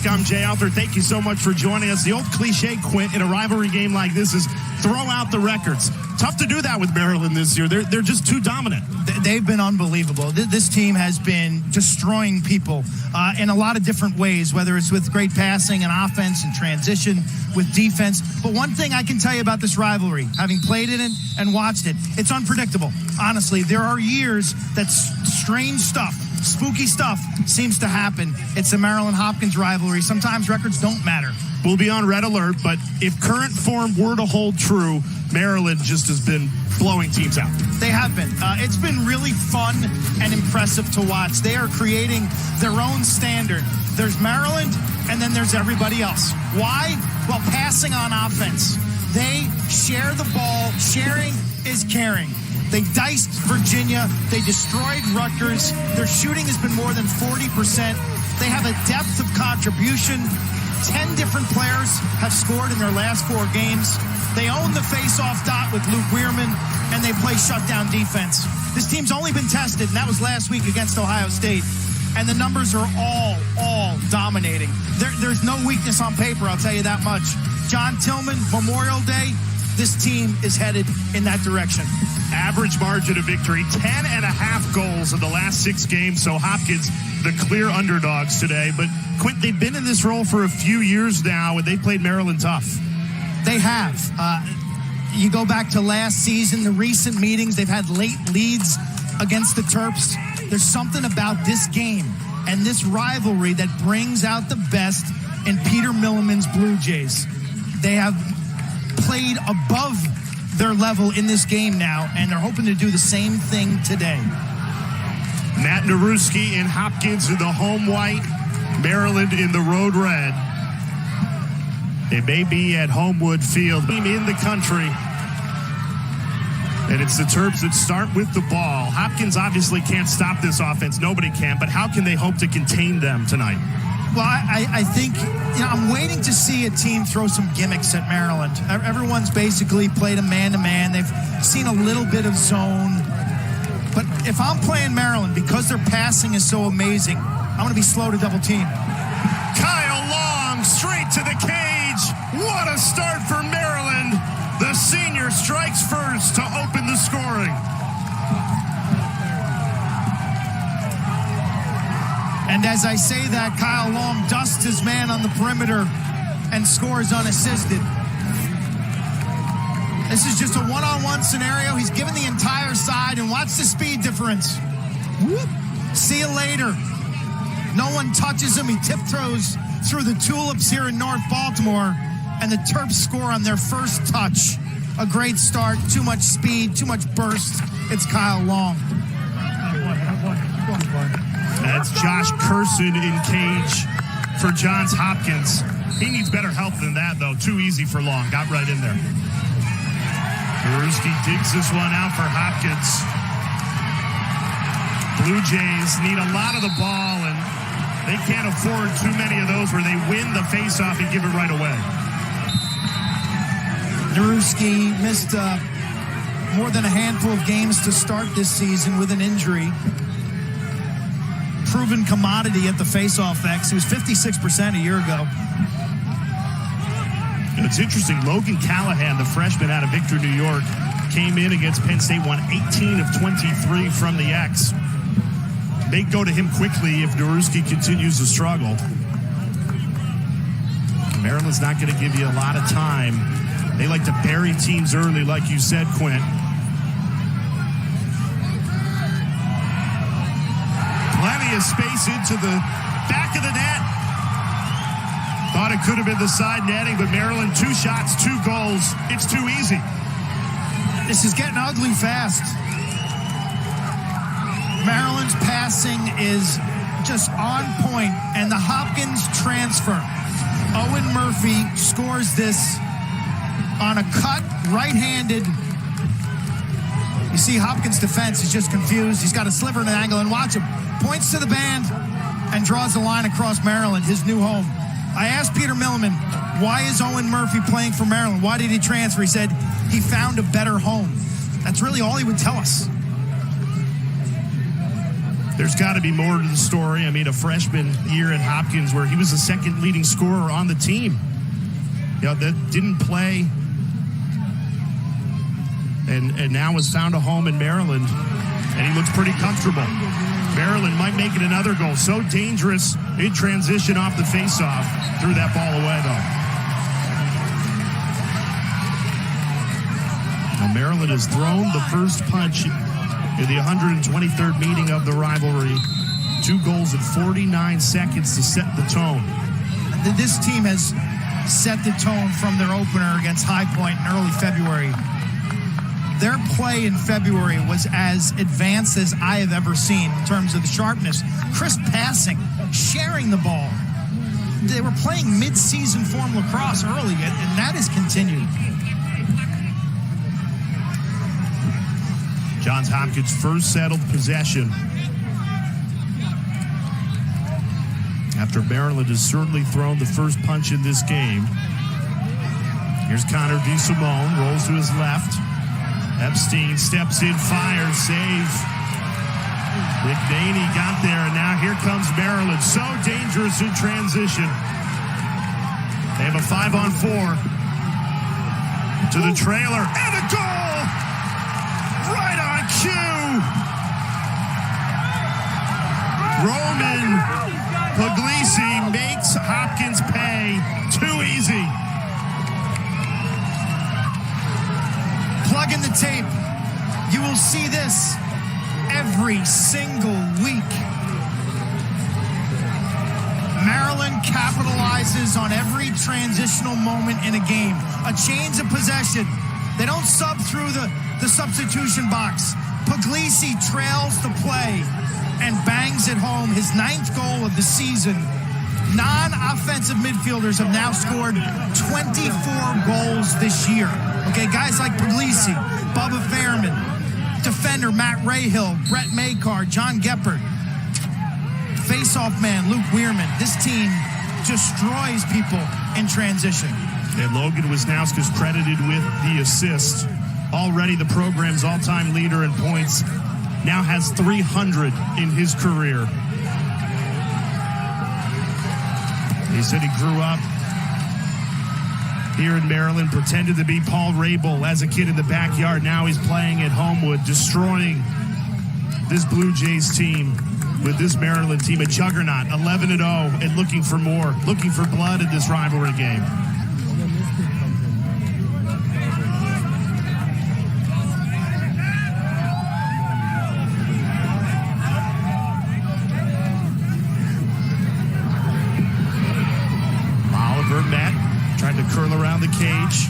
I'm Jay Arthur. Thank you so much for joining us. The old cliche, Quint, in a rivalry game like this is throw out the records. Tough to do that with Maryland this year. They're just too dominant. They've been unbelievable. This team has been destroying people in a lot of different ways, whether it's with great passing and offense and transition with defense. But one thing I can tell you about this rivalry, having played in it and watched it, it's unpredictable. Honestly, there are years that strange stuff, spooky stuff seems to happen. It's the Maryland-Hopkins rivalry. Sometimes records don't matter. We'll be on red alert, but if current form were to hold true, Maryland just has been blowing teams out. They have been. It's been really fun and impressive to watch. They are creating their own standard. There's Maryland, and then there's everybody else. Why? Well, passing on offense. They share the ball. Sharing is caring. They diced Virginia. They destroyed Rutgers. Their shooting has been more than 40%. They have a depth of contribution. 10 different players have scored in their last 4 games. They own the face-off dot with Luke Wierman, and they play shutdown defense. This team's only been tested, and that was last week against Ohio State. And the numbers are all dominating. There's no weakness on paper, I'll tell you that much. John Tillman, Memorial Day, this team is headed in that direction. Average margin of victory, 10.5 goals in the last 6 games. So Hopkins, the clear underdogs today. But Quint, they've been in this role for a few years now, and they played Maryland tough. They have. You go back to last season, the recent meetings, they've had late leads against the Terps. There's something about this game and this rivalry that brings out the best in Peter Milliman's Blue Jays. They have played above their level in this game now, and they're hoping to do the same thing today. Matt Naruski and Hopkins in the home white, Maryland in the road red. They may be at Homewood Field, in the country. And it's the Terps that start with the ball. Hopkins obviously can't stop this offense. Nobody can. But how can they hope to contain them tonight? Well, I think, I'm waiting to see a team throw some gimmicks at Maryland. Everyone's basically played a man-to-man. They've seen a little bit of zone. But if I'm playing Maryland, because their passing is so amazing, I'm going to be slow to double team. Kyle Long straight to the cage. What a start for Maryland. The senior strikes first to open the scoring. And as I say that, Kyle Long dusts his man on the perimeter and scores unassisted. This is just a one-on-one scenario. He's given the entire side, and watch the speed difference. Whoop. See you later. No one touches him. He tiptoes through the tulips here in North Baltimore, and the Terps score on their first touch. A great start, too much speed, too much burst. It's Kyle Long. That's Josh Curson in cage for Johns Hopkins. He needs better help than that, though. Too easy for Long. Got right in there. Ruski digs this one out for Hopkins. Blue Jays need a lot of the ball, and they can't afford too many of those where they win the faceoff and give it right away. Naruski missed more than a handful of games to start this season with an injury. Proven commodity at the faceoff X. He was 56% a year ago. It's interesting. Logan Callahan, the freshman out of Victor, New York, came in against Penn State, won 18 of 23 from the X. They go to him quickly if Naruski continues to struggle. Maryland's not going to give you a lot of time. They like to bury teams early, like you said, Quint. Plenty of space into the back of the net. Thought it could have been the side netting, but Maryland, 2 shots, 2 goals. It's too easy. This is getting ugly fast. Maryland's passing is just on point, and the Hopkins transfer. Owen Murphy scores this on a cut, right-handed. You see Hopkins' defense is just confused. He's got a sliver in an angle, and watch him. Points to the band and draws the line across Maryland, his new home. I asked Peter Milliman, why is Owen Murphy playing for Maryland? Why did he transfer? He said he found a better home. That's really all he would tell us. There's got to be more to the story. I mean, a freshman year at Hopkins where he was the second leading scorer on the team. That didn't play and now has found a home in Maryland, and he looks pretty comfortable. Maryland might make it another goal. So dangerous in transition off the faceoff. Threw that ball away, though. Now Maryland has thrown the first punch in the 123rd meeting of the rivalry. 2 goals in 49 seconds to set the tone. This team has set the tone from their opener against High Point in early February. Their play in February was as advanced as I have ever seen in terms of the sharpness, crisp passing, sharing the ball. They were playing mid-season form lacrosse early, and that has continued. Johns Hopkins' first settled possession after Maryland has certainly thrown the first punch in this game. Here's Connor DeSimone, rolls to his left. Epstein steps in, fires, save. McManus got there, and now here comes Maryland. So dangerous in transition. They have a 5-on-4 to the trailer, and a goal! Right on cue! Roman Puglise makes Hopkins pay. Too easy. Plug in the tape. You will see this every single week. Maryland capitalizes on every transitional moment in a game. A change of possession. They don't sub through the substitution box. Puglise trails the play and bangs it home. His 9th goal of the season. Non-offensive midfielders have now scored 24 goals this year. Okay, guys like Puglise, Bubba Wierman, defender Matt Rahill, Brett Makar, John Geppert, face-off man Luke Wierman. This team destroys people in transition. And Logan Wisnauskas credited with the assist. Already the program's all-time leader in points. Now has 300 in his career. He said he grew up here in Maryland, pretended to be Paul Rabel as a kid in the backyard. Now he's playing at Homewood, destroying this Blue Jays team with this Maryland team, a juggernaut, 11-0, and looking for more, looking for blood in this rivalry game. Malever met, trying to curl around the cage.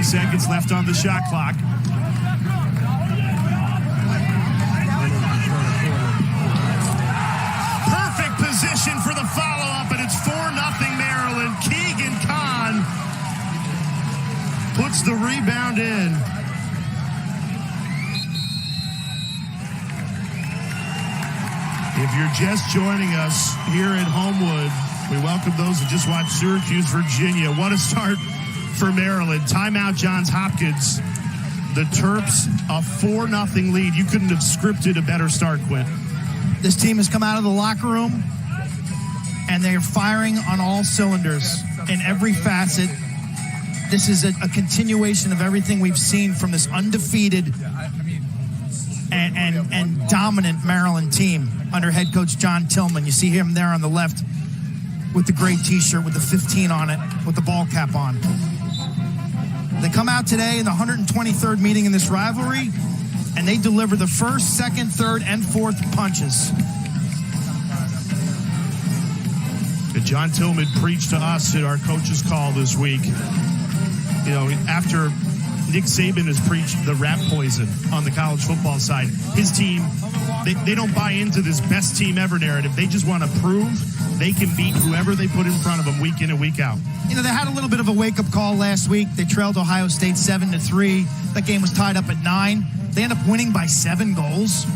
Seconds left on the shot clock. Perfect position for the follow-up, and it's 4-0 Maryland. Keegan puts the rebound in. If you're just joining us here at Homewood, we welcome those who just watched Syracuse, Virginia. What a start for Maryland. Timeout, Johns Hopkins. The Terps, a 4-0 lead. You couldn't have scripted a better start, Quint. This team has come out of the locker room, and they are firing on all cylinders in every facet. This is a continuation of everything we've seen from this undefeated and dominant Maryland team under head coach John Tillman. You see him there on the left with the gray T-shirt with the 15 on it, with the ball cap on. They come out today in the 123rd meeting in this rivalry, and they deliver the first, second, third, and fourth punches. And John Tillman preached to us at our coaches' call this week. You know, after Nick Saban has preached the rat poison on the college football side, his team, they don't buy into this best team ever narrative. They just want to prove they can beat whoever they put in front of them week in and week out. You know, they had a little bit of a wake-up call last week. They trailed Ohio State 7-3. That game was tied up at 9. They end up winning by 7 goals.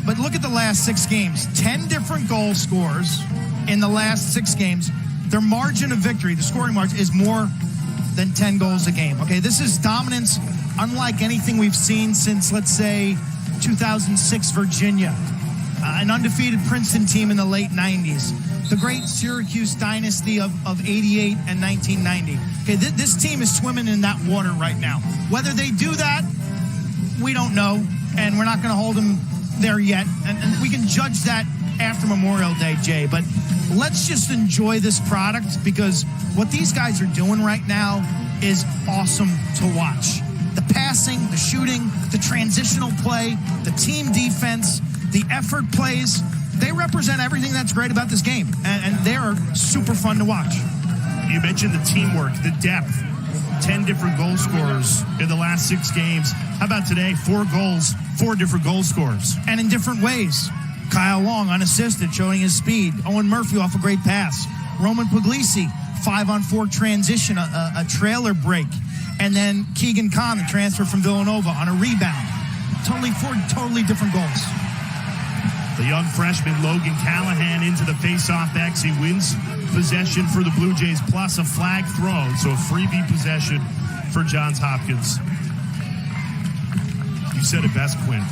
But look at the last 6 games. 10 different goal scorers in the last 6 games. Their margin of victory, the scoring margin, is more than 10 goals a game. Okay, this is dominance unlike anything we've seen since, let's say, 2006 Virginia, an undefeated Princeton team in the late 90s, the great Syracuse dynasty of 88 and 1990. Okay, this team is swimming in that water right now. Whether they do that, we don't know, and we're not going to hold them there yet. And we can judge that after Memorial Day, Jay. But let's just enjoy this product, because what these guys are doing right now is awesome to watch. The passing, the shooting, the transitional play, the team defense, the effort plays, they represent everything that's great about this game. And they are super fun to watch. You mentioned the teamwork, the depth. 10 different goal scorers in the last 6 games. How about today? 4 goals, 4 different goal scorers. And in different ways. Kyle Long, unassisted, showing his speed. Owen Murphy off a great pass. Roman Puglise, 5-on-4 transition, a trailer break. And then Keegan, the transfer from Villanova, on a rebound. 4 totally different goals. The young freshman Logan Callahan into the faceoff X. He wins possession for the Blue Jays, plus a flag thrown. So a freebie possession for Johns Hopkins. You said it best, Quint.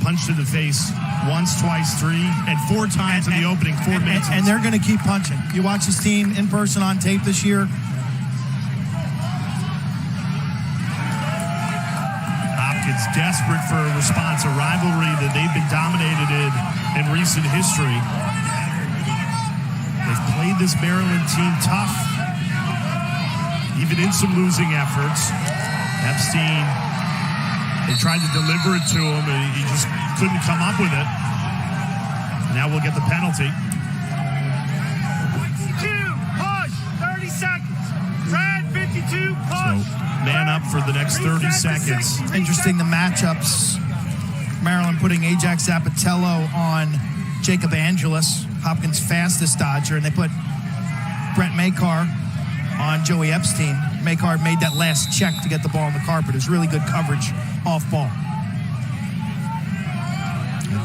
Punch to the face once, twice, 3, and 4 times in the opening 4 minutes. And they're going to keep punching. You watch this team in person on tape this year. Hopkins desperate for a response, a rivalry that they've been dominated in recent history. They've played this Maryland team tough, even in some losing efforts. Epstein, they tried to deliver it to him, and he just couldn't come up with it. Now we'll get the penalty. 52, push, 30 seconds. Fred, 52, push. So man up for the next 30 seconds. Interesting, the matchups. Maryland putting Ajax Zapatello on Jacob Angelus, Hopkins' fastest dodger, and they put Brent Makar on Joey Epstein. Makar made that last check to get the ball on the carpet. It was really good coverage off ball.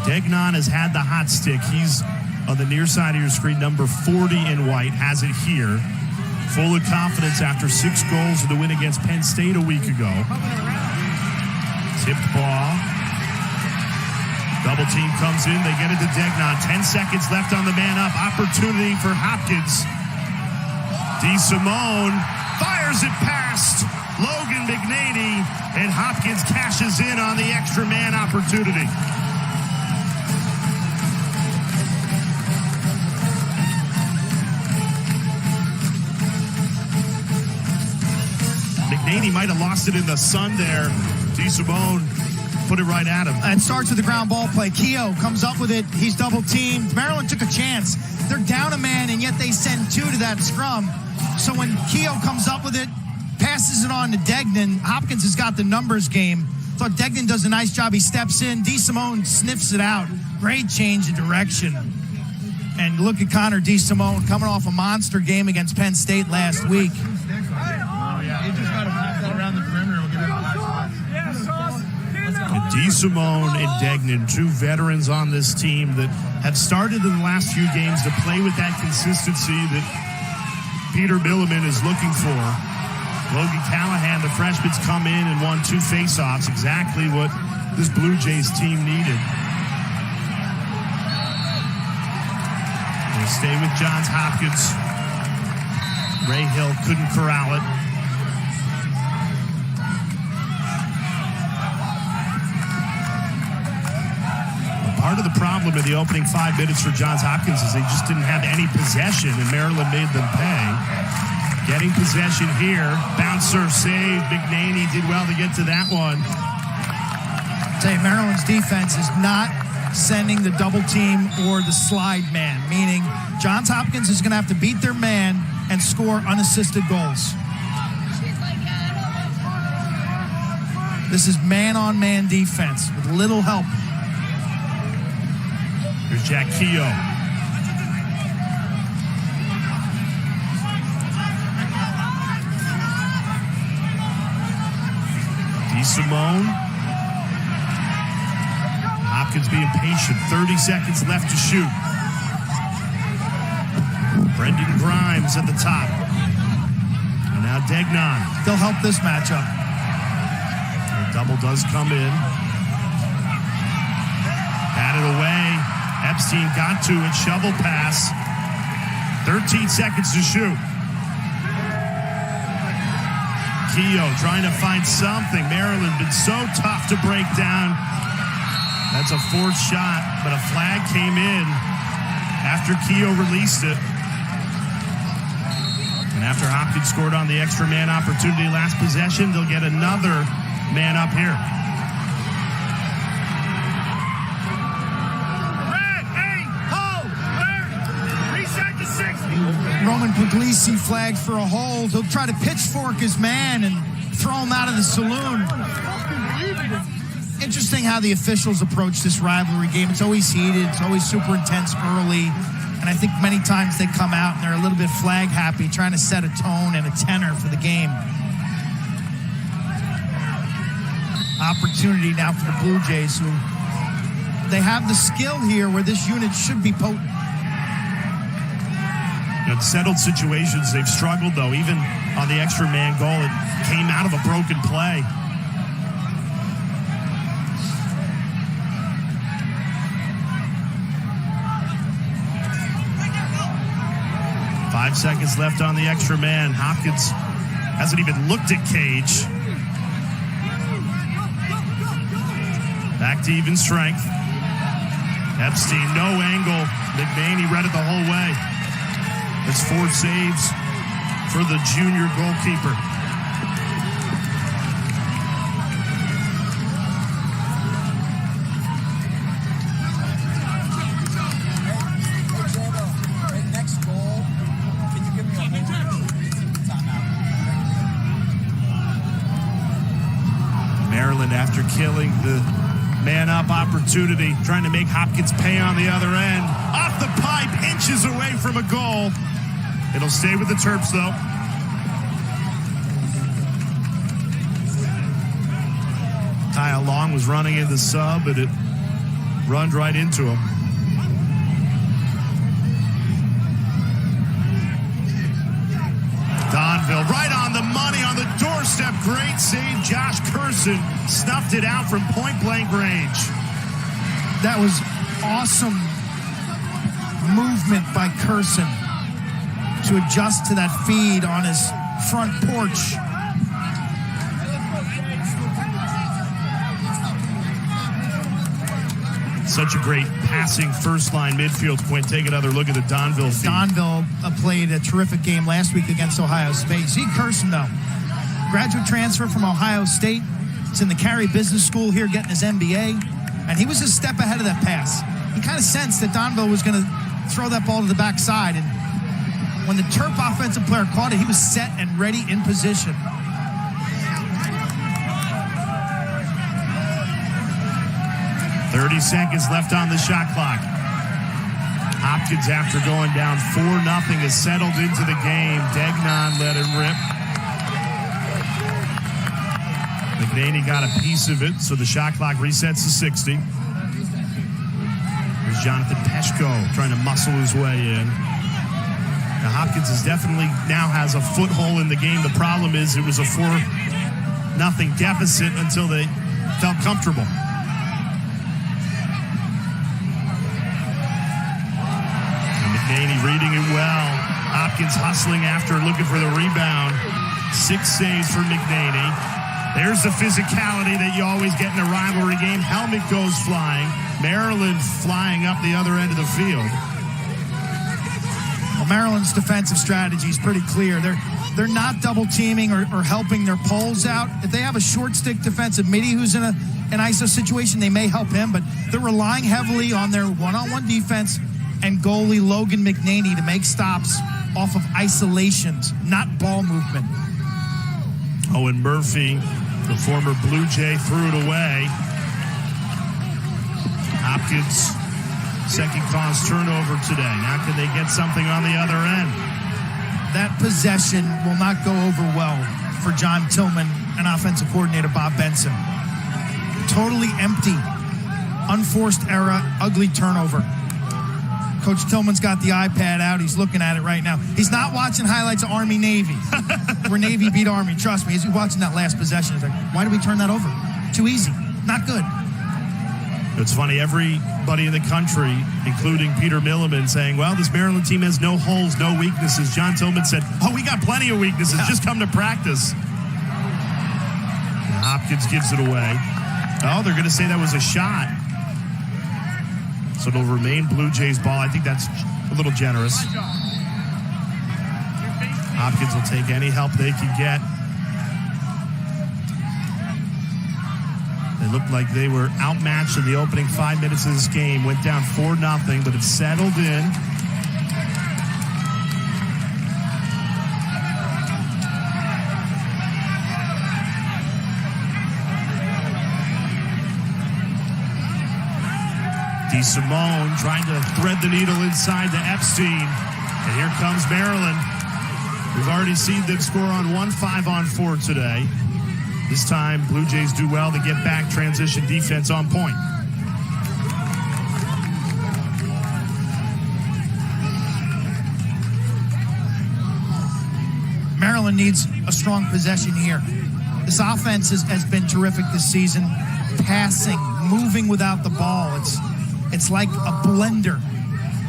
Degnon has had the hot stick. He's on the near side of your screen, number 40 in white, has it here. Full of confidence after 6 goals in the win against Penn State a week ago. Tipped ball. Double team comes in. They get it to Degnon. 10 seconds left on the man up. Opportunity for Hopkins. DeSimone fires it past Logan McManus, and Hopkins cashes in on the extra man opportunity. McManus might have lost it in the sun there. DeSimone put it right at him. And starts with the ground ball play. Keogh comes up with it. He's double teamed. Maryland took a chance. They're down a man, and yet they send 2 to that scrum. So when Keogh comes up with it, passes it on to Degnon, Hopkins has got the numbers game. Thought Degnon does a nice job. He steps in. DeSimone sniffs it out. Great change of direction. And look at Connor DeSimone coming off a monster game against Penn State last week. DeSimone and Degnon, 2 veterans on this team that have started in the last few games to play with that consistency that Peter Milliman is looking for. Logan Callahan, the freshman's come in and won 2 faceoffs, exactly what this Blue Jays team needed. They stay with Johns Hopkins. Ray Hill couldn't corral it. Part of the problem in the opening 5 minutes for Johns Hopkins is they just didn't have any possession, and Maryland made them pay. Getting possession here. Bouncer saved. McManus did well to get to that one. Say Maryland's defense is not sending the double team or the slide man, meaning Johns Hopkins is going to have to beat their man and score unassisted goals. This is man-on-man defense with little help. Here's Jack Keogh. DeSimone. Hopkins being patient. 30 seconds left to shoot. Brendan Grimes at the top. And now Degnon. They'll help this matchup. The double does come in. Batted away. Epstein got to it. Shovel pass. 13 seconds to shoot. Keogh trying to find something. Maryland been so tough to break down. That's a fourth shot, but a flag came in after Keogh released it. And after Hopkins scored on the extra man opportunity last possession, they'll get another man up here. Roman Puglise flagged for a hold. He'll try to pitchfork his man and throw him out of the saloon. Interesting how the officials approach this rivalry game. It's always heated. It's always super intense early. And I think many times they come out and they're a little bit flag happy, trying to set a tone and a tenor for the game. Opportunity now for the Blue Jays, who they have the skill here where this unit should be potent. In settled situations, they've struggled, though. Even on the extra man goal, it came out of a broken play. Five seconds left on the extra man. Hopkins hasn't even looked at Cage. Back to even strength. Epstein, no angle. McManus read it the whole way. It's 4 saves for the junior goalkeeper. Next goal, can you give me a timeout? Maryland, after killing the man-up opportunity, trying to make Hopkins pay on the other end. Off the pipe, inches away from a goal. It'll stay with the Terps, though. Kyle Long was running in the sub, but it runned right into him. Donville right on the money, on the doorstep. Great save. Josh Curson snuffed it out from point-blank range. That was awesome movement by Curson to adjust to that feed on his front porch. Such a great passing first-line midfield. Quint, take another look at the Donville feed. Donville played a terrific game last week against Ohio State. See Curson, though. Graduate transfer from Ohio State. He's in the Carey Business School here getting his MBA. And he was a step ahead of that pass. He kind of sensed that Donville was going to throw that ball to the backside. And when the Terp offensive player caught it, he was set and ready in position. .30 seconds left on the shot clock. Hopkins, after going down 4-0, has settled into the game. Degnon let him rip. McManus got a piece of it, so the shot clock resets to 60. There's Johnathan Peshko trying to muscle his way in. Now, Hopkins is definitely now has a foothold in the game. The problem is it was a 4-0 deficit until they felt comfortable. McManus reading it well. Hopkins hustling after, looking for the rebound. 6 saves for McManus. There's the physicality that you always get in a rivalry game. Helmet goes flying. Maryland flying up the other end of the field. Well, Maryland's defensive strategy is pretty clear. They're not double teaming or helping their poles out. If they have a short stick defensive midi who's in an ISO situation, they may help him, but they're relying heavily on their one-on-one defense and goalie Logan McManus to make stops off of isolations, not ball movement. Owen Murphy, the former Blue Jay, threw it away. Hopkins, second cause turnover today. Now can they get something on the other end? That possession will not go over well for John Tillman and offensive coordinator Bob Benson. Totally empty, unforced error, ugly turnover. Coach Tillman's got the iPad out. He's looking at it right now. He's not watching highlights of Army-Navy, where Navy beat Army. Trust me, he's watching that last possession. He's like, why did we turn that over? Too easy. Not good. It's funny, everybody in the country, including Peter Milliman, saying, well, this Maryland team has no holes, no weaknesses. John Tillman said, we got plenty of weaknesses. Just come to practice. And Hopkins gives it away. Oh, they're going to say that was a shot. So it'll remain Blue Jays ball. I think that's a little generous. Hopkins will take any help they can get. They looked like they were outmatched in the opening 5 minutes of this game. Went down 4-0, but have settled in. DeSimone trying to thread the needle inside to Epstein. And here comes Maryland. We've already seen them score on 1 5-on-4 today. This time, Blue Jays do well to get back transition defense on point. Maryland needs a strong possession here. This offense has been terrific this season. Passing, moving without the ball. It's like a blender,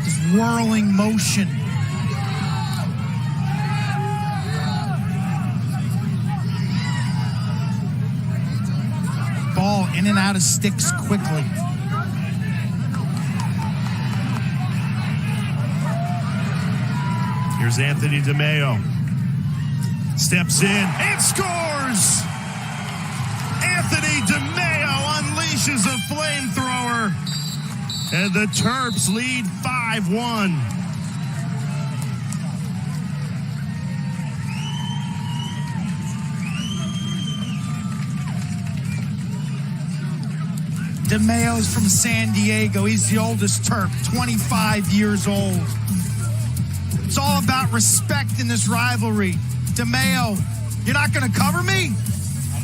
just whirling motion. Ball in and out of sticks quickly. Here's Anthony DeMaio. Steps in and scores! Anthony DeMaio unleashes a flamethrower. And the Terps lead 5-1. DeMaio's from San Diego. He's the oldest Terp, 25 years old. It's all about respect in this rivalry. DeMaio, you're not going to cover me?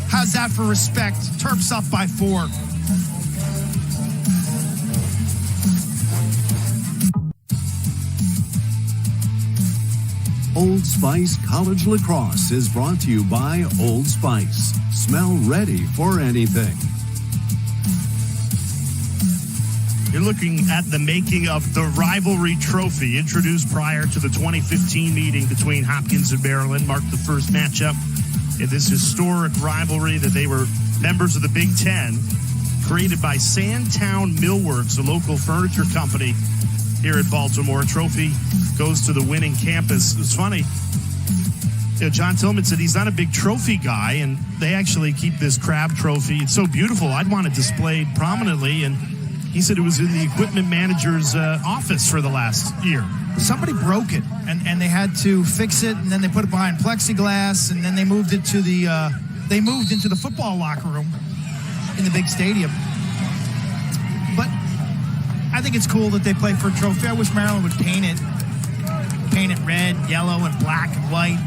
How's that for respect? Terps up by 4. Old Spice College Lacrosse is brought to you by Old Spice. Smell ready for anything. You're looking at the making of the Rivalry Trophy, introduced prior to the 2015 meeting between Hopkins and Maryland, marked the first matchup in this historic rivalry that they were members of the Big Ten, created by Sandtown Millworks, a local furniture company here in Baltimore. Trophy goes to the winning campus. It's funny, John Tillman said he's not a big trophy guy, and they actually keep this crab trophy. It's so beautiful. I'd want it displayed prominently, and he said it was in the equipment manager's office for the last year. Somebody broke it, and they had to fix it, and then they put it behind plexiglass, and then they moved it to they moved into the football locker room in the big stadium. But I think it's cool that they play for a trophy. I wish Maryland would paint it red, yellow, and black and white.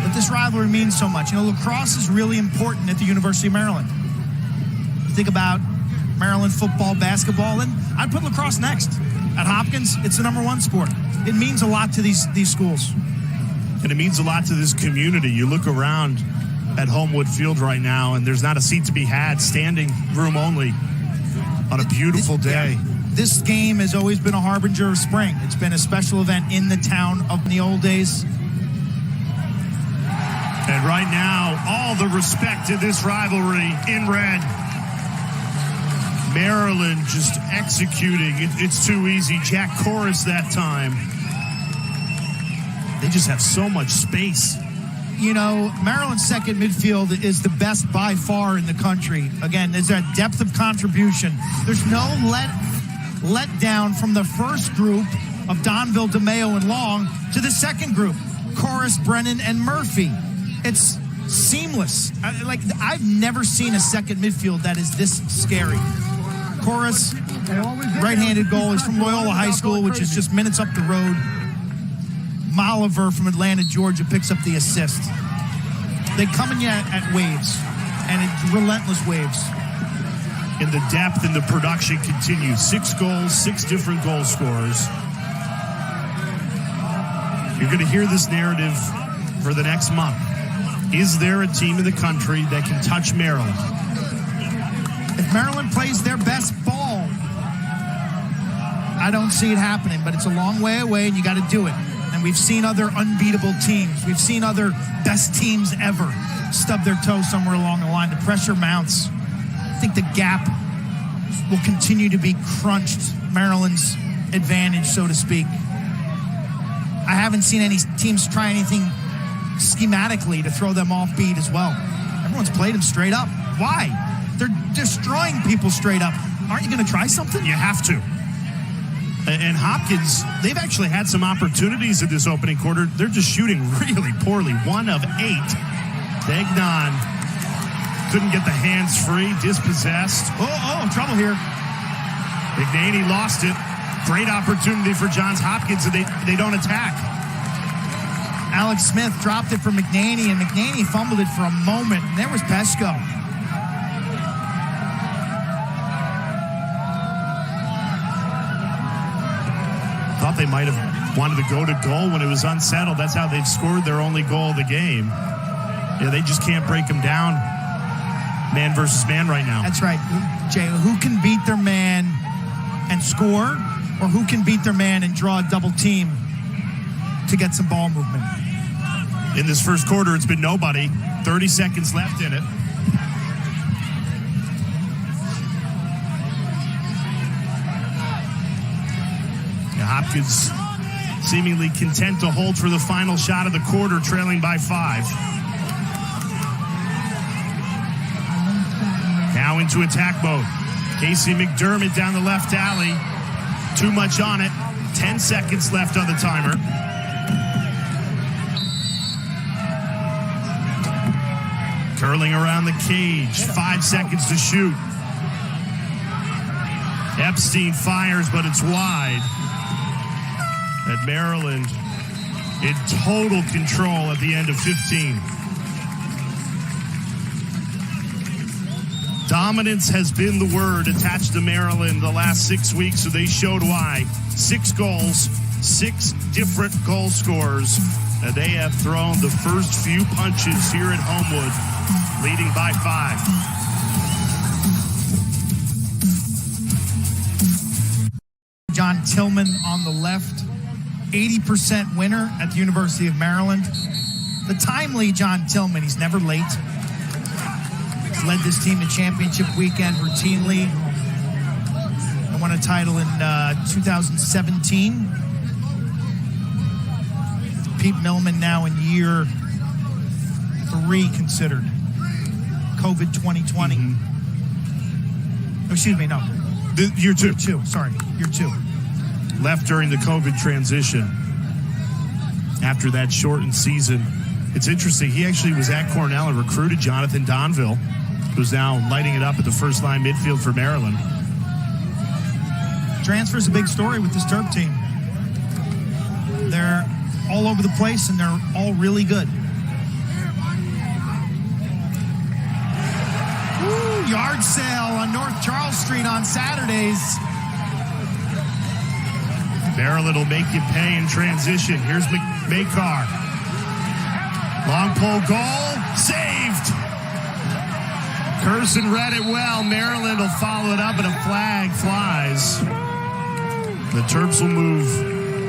But this rivalry means so much. You know, lacrosse is really important at the University of Maryland. Think about Maryland football, basketball, and I'd put lacrosse next. At Hopkins, it's the #1 sport. It means a lot to these schools. And it means a lot to this community. You look around at Homewood Field right now, and there's not a seat to be had, standing room only on a beautiful day. This game has always been a harbinger of spring. It's been a special event in the town of the old days. And right now, all the respect in this rivalry in red. Maryland just executing. It's too easy. Jack Koras that time. They just have so much space. You know, Maryland's second midfield is the best by far in the country. Again, there's that depth of contribution. There's no let down from the first group of Donville, DeMaio, and Long to the second group, Koras, Brennan, and Murphy. It's seamless. I've never seen a second midfield that is this scary. Koras, right-handed goal. He's from Loyola High School, which is just minutes up the road. Malever from Atlanta, Georgia, picks up the assist. They come in at waves, and it's relentless waves. And the depth and the production continues. 6 goals, 6 different goal scorers. You're going to hear this narrative for the next month. Is there a team in the country that can touch Maryland? If Maryland plays their best ball, I don't see it happening, but it's a long way away, and you got to do it. And we've seen other unbeatable teams. We've seen other best teams ever stub their toe somewhere along the line. The pressure mounts. I think the gap will continue to be crunched. Maryland's advantage, so to speak. I haven't seen any teams try anything schematically to throw them off beat as well. Everyone's played them straight up. Why? They're destroying people straight up. Aren't you going to try something? You have to. And Hopkins, they've actually had some opportunities in this opening quarter. They're just shooting really poorly. 1 of 8. Degnon couldn't get the hands free, dispossessed. Oh, trouble here. McManus lost it. Great opportunity for Johns Hopkins, and they don't attack. Alex Smith dropped it for McManus, and McManus fumbled it for a moment, and there was Peshko. Thought they might have wanted to go to goal when it was unsettled. That's how they've scored their only goal of the game. Yeah, they just can't break them down man versus man right now. That's right. Jay, who can beat their man and score, or who can beat their man and draw a double team to get some ball movement? In this first quarter, it's been nobody. 30 seconds left in it. Hopkins seemingly content to hold for the final shot of the quarter, trailing by 5. Now into attack mode. Casey McDermott down the left alley. Too much on it. 10 seconds left on the timer. Curling around the cage. 5 seconds to shoot. Epstein fires, but it's wide. At Maryland in total control at the end of 15. Dominance has been the word attached to Maryland the last 6 weeks, so they showed why. 6 goals, 6 different goal scorers. And they have thrown the first few punches here at Homewood, leading by 5. John Tillman on the left, 80% winner at the University of Maryland. The timely John Tillman, he's never late. He's led this team to championship weekend routinely. They won a title in 2017. Pete Millman now in year 3 considered. COVID 2020. Oh, excuse me, no. Year 2. Year 2. Left during the COVID transition after that shortened season. It's interesting. He actually was at Cornell and recruited Johnathan Donville, who's now lighting it up at the first line midfield for Maryland. Transfer's a big story with this Terp team. They're all over the place, and they're all really good. Ooh, yard sale on North Charles Street on Saturdays. Maryland will make you pay in transition. Here's Makar. Long pole goal. Saved. Curson read it well. Maryland will follow it up, and a flag flies. The Terps will move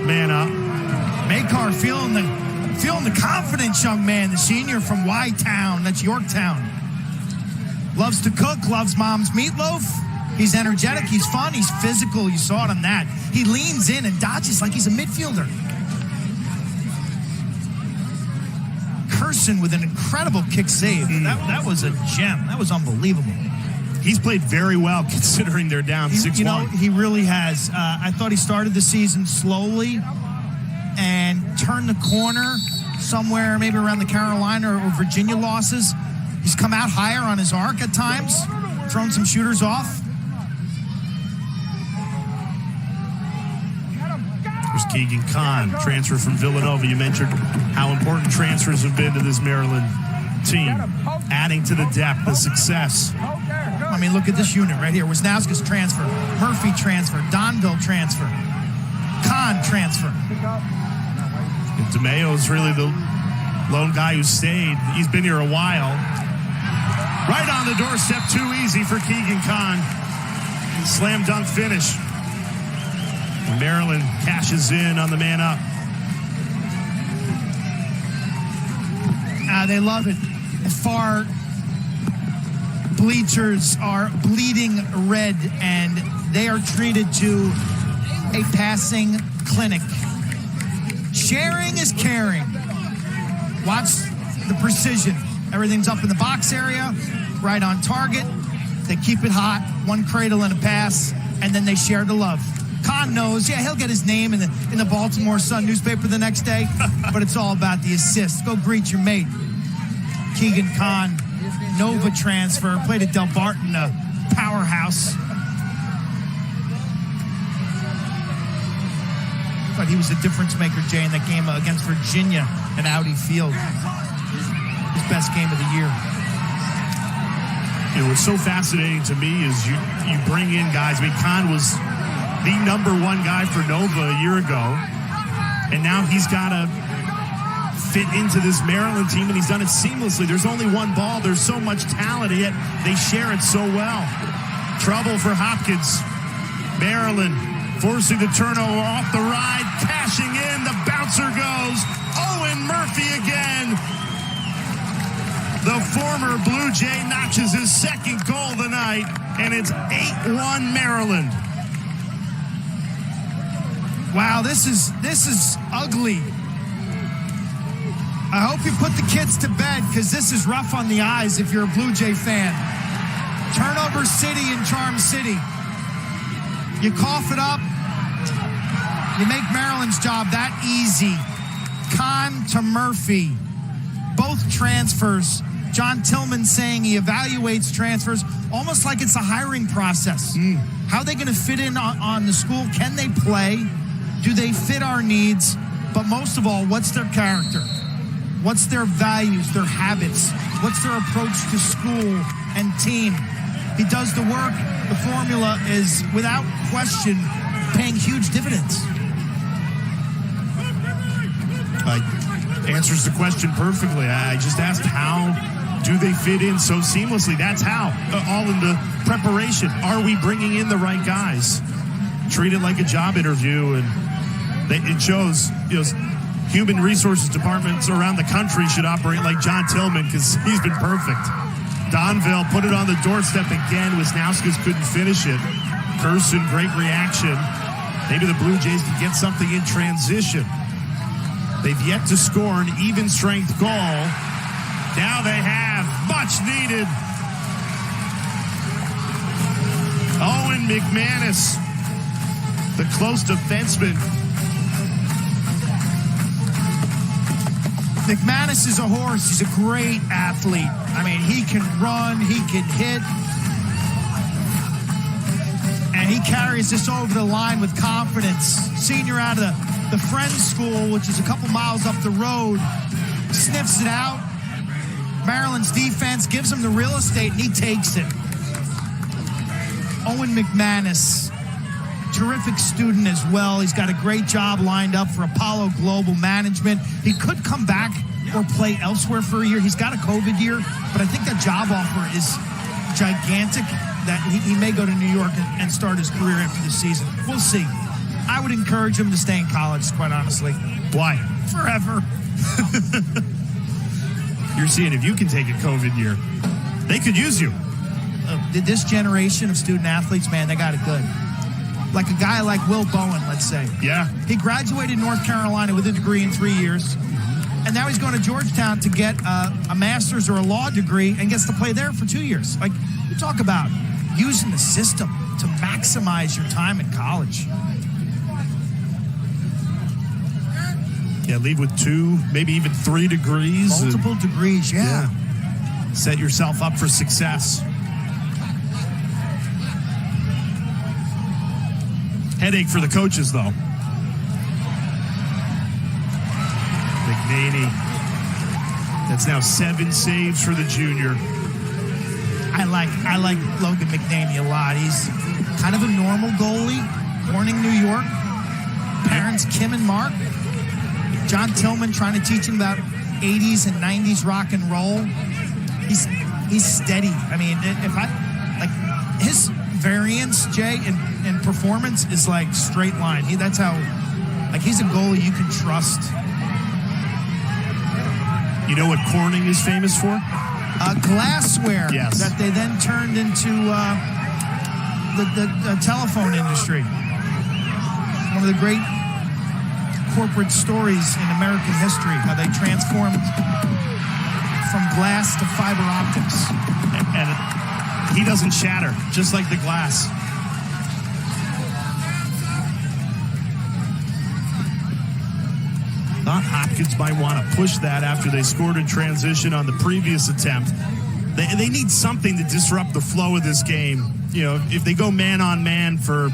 man up. Makar feeling the confidence, young man, the senior from Y-Town, that's Yorktown. Loves to cook, loves mom's meatloaf. He's energetic, he's fun, he's physical. You saw it on that. He leans in and dodges like he's a midfielder. Curson with an incredible kick save. That was a gem. That was unbelievable. He's played very well considering they're down 6-1. You know, he really has. I thought he started the season slowly and turned the corner somewhere maybe around the Carolina or Virginia losses. He's come out higher on his arc at times, thrown some shooters off. There's Keegan Kahn, transfer from Villanova. You mentioned how important transfers have been to this Maryland team, adding to the depth, the success. I mean, look at this unit right here. Wisnauskas transfer. Murphy transfer. Donville transfer. Kahn transfer. DeMaio is really the lone guy who stayed. He's been here a while. Right on the doorstep, too easy for Keegan Kahn. Slam dunk finish. Maryland cashes in on the man up. They love it. Far bleachers are bleeding red, and they are treated to a passing clinic. Sharing is caring. Watch the precision. Everything's up in the box area, right on target. They keep it hot, one cradle and a pass, and then they share the love. Kahn knows, he'll get his name in the Baltimore Sun newspaper the next day, but it's all about the assist. Go greet your mate. Keegan Kahn, Nova transfer, played at Del Barton, a powerhouse. But he was a difference maker, Jay, in that game against Virginia at Audi Field. His best game of the year. You know, what's so fascinating to me is you bring in guys. I mean, Kahn was the number one guy for Nova a year ago, and now he's got to fit into this Maryland team, and he's done it seamlessly. There's only one ball. There's so much talent, yet they share it so well. Trouble for Hopkins. Maryland forcing the turnover off the ride, cashing in. The bouncer goes. Owen Murphy again. The former Blue Jay notches his second goal of the night, and it's 8-1 Maryland. Wow, this is ugly. I hope you put the kids to bed, because this is rough on the eyes if you're a Blue Jay fan. Turnover City in Charm City. You cough it up. You make Maryland's job that easy. Kahn to Murphy. Both transfers. John Tillman saying he evaluates transfers almost like it's a hiring process. How are they going to fit in on the school? Can they play? Do they fit our needs? But most of all, what's their character? What's their values, their habits? What's their approach to school and team? He does the work. The formula is, without question, paying huge dividends. Answers the question perfectly. I just asked, how do they fit in so seamlessly? That's how. All in the preparation. Are we bringing in the right guys? Treat it like a job interview, and it shows. Human resources departments around the country should operate like John Tillman, because he's been perfect. Donville put it on the doorstep again. Wisnauskas couldn't finish it. Kersen, great reaction. Maybe the Blue Jays can get something in transition. They've yet to score an even strength goal. Now they have, much needed. Owen McManus, the close defenseman. McManus is a horse. He's a great athlete. I mean, he can run, he can hit, and he carries this over the line with confidence. Senior out of the Friends School, which is a couple miles up the road, sniffs it out. Maryland's defense gives him the real estate, and he takes it. Owen McManus, terrific student as well. He's got a great job lined up for Apollo Global Management. He could come back or play elsewhere for a year. He's got a COVID year, but I think that job offer is gigantic, that he may go to New York and start his career after the season. We'll see. I would encourage him to stay in college, quite honestly. Why? Forever. You're seeing if you can take a COVID year, they could use you. This generation of student athletes, man, they got it good. Like a guy like Will Bowen, let's say. Yeah. He graduated North Carolina with a degree in 3 years, and now he's going to Georgetown to get a master's or a law degree and gets to play there for 2 years. Like, you talk about using the system to maximize your time in college. Yeah, leave with 2, maybe even 3 degrees. Multiple degrees, yeah. Set yourself up for success. Headache for the coaches, though. McNaney. That's now 7 saves for the junior. I like Logan McNamee a lot. He's kind of a normal goalie, born in New York. Parents Kim and Mark. John Tillman trying to teach him about 80s and 90s rock and roll. He's steady. I mean, his variance, Jay, in performance is like straight line. That's how, he's a goalie you can trust. You know what Corning is famous for? Glassware. Yes. That they then turned into the telephone industry. One of the great corporate stories in American history, how they transformed from glass to fiber optics. And he doesn't shatter, just like the glass. Thought Hopkins might want to push that after they scored in transition on the previous attempt. They need something to disrupt the flow of this game. If they go man-on-man for,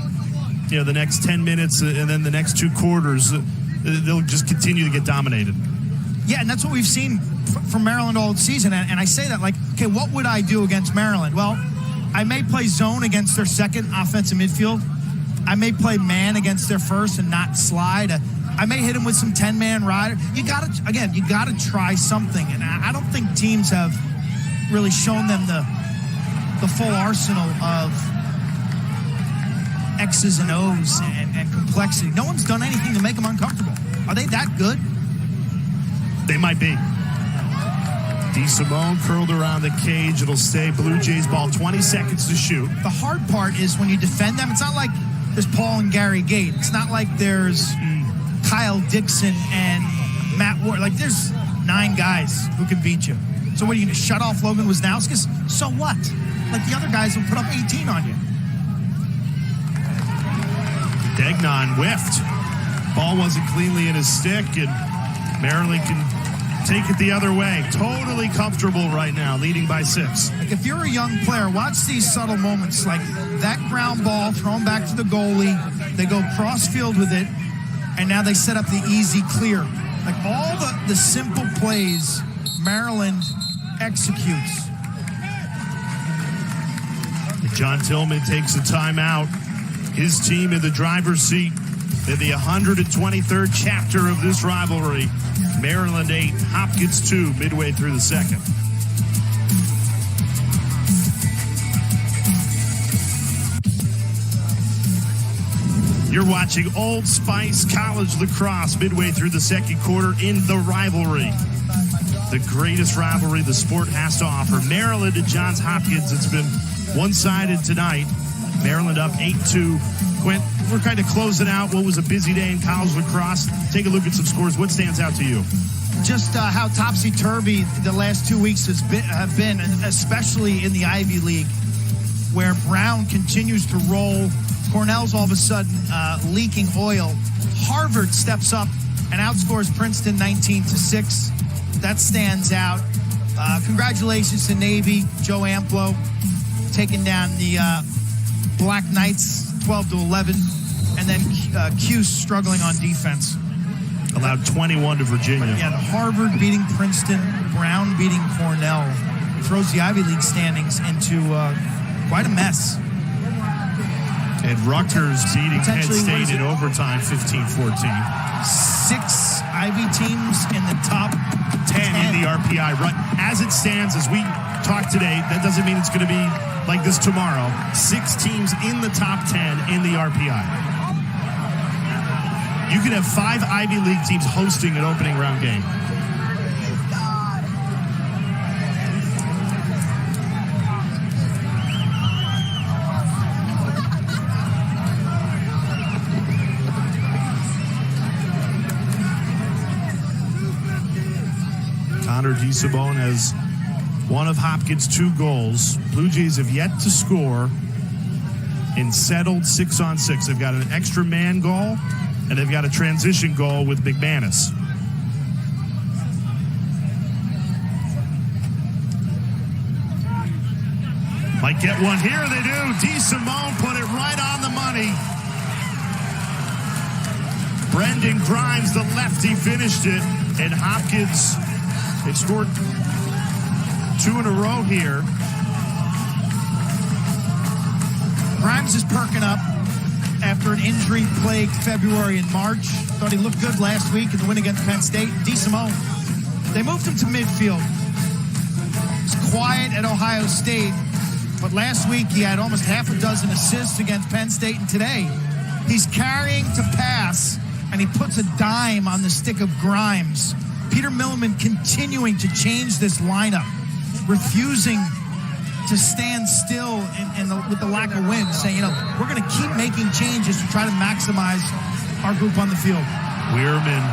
the next 10 minutes and then the next 2 quarters, they'll just continue to get dominated. Yeah, and that's what we've seen from Maryland all season. And I say that okay, what would I do against Maryland? Well, I may play zone against their second offensive midfield. I may play man against their first and not slide. I may hit them with some 10-man rider. You got to try something. And I don't think teams have really shown them the full arsenal of X's and O's and complexity. No one's done anything to make them uncomfortable. Are they that good? They might be. DeSimone curled around the cage. It'll stay Blue Jays ball. 20 seconds to shoot. The hard part is when you defend them, it's not like there's Paul and Gary Gate. It's not like there's Kyle Dixon and Matt Ward. There's 9 guys who can beat you. So what, are you going to shut off Logan Wisnauskas? So what? The other guys will put up 18 on you. Degnon whiffed. Ball wasn't cleanly in his stick, and Maryland can take it the other way. Totally comfortable right now, leading by 6. If you're a young player, watch these subtle moments, like that ground ball thrown back to the goalie. They go cross field with it, and now they set up the easy clear. All the simple plays Maryland executes. John Tillman takes a timeout. His team in the driver's seat in the 123rd chapter of this rivalry. Maryland 8, Hopkins 2, midway through the second. You're watching Old Spice College Lacrosse midway through the second quarter in the rivalry. The greatest rivalry the sport has to offer. Maryland and Johns Hopkins. It's been one-sided tonight. Maryland up 8-2. Quint, we're kind of closing out what was a busy day in college lacrosse. Take a look at some scores. What stands out to you? Just how topsy-turvy the last 2 weeks have been, especially in the Ivy League, where Brown continues to roll. Cornell's all of a sudden leaking oil. Harvard steps up and outscores Princeton 19-6. That stands out. Congratulations to Navy, Joe Amplo, taking down the Black Knights 12-11, and then Cuse struggling on defense. Allowed 21 to Virginia. But yeah, Harvard beating Princeton, Brown beating Cornell throws the Ivy League standings into quite a mess. And Rutgers beating Penn State in overtime 15-14. 6 Ivy teams in the top 10 in the RPI. Right, as it stands, as we talk today, that doesn't mean it's going to be like this tomorrow. 6 teams in the top 10 in the RPI. You could have 5 Ivy League teams hosting an opening round game. DeSimone has one of Hopkins' 2 goals. Blue Jays have yet to score in settled 6-on-6. They've got an extra man goal, and they've got a transition goal with McManus. Might get one here. They do. DeSimone put it right on the money. Brendan Grimes, the lefty, finished it, and Hopkins, they've scored 2 in a row here. Grimes is perking up after an injury-plagued February and March. Thought he looked good last week in the win against Penn State. DeSimone, they moved him to midfield. He's quiet at Ohio State, but last week he had almost half a dozen assists against Penn State, and today he's carrying to pass, and he puts a dime on the stick of Grimes. Peter Milliman continuing to change this lineup, refusing to stand still with the lack of wins, saying, we're going to keep making changes to try to maximize our group on the field. Wierman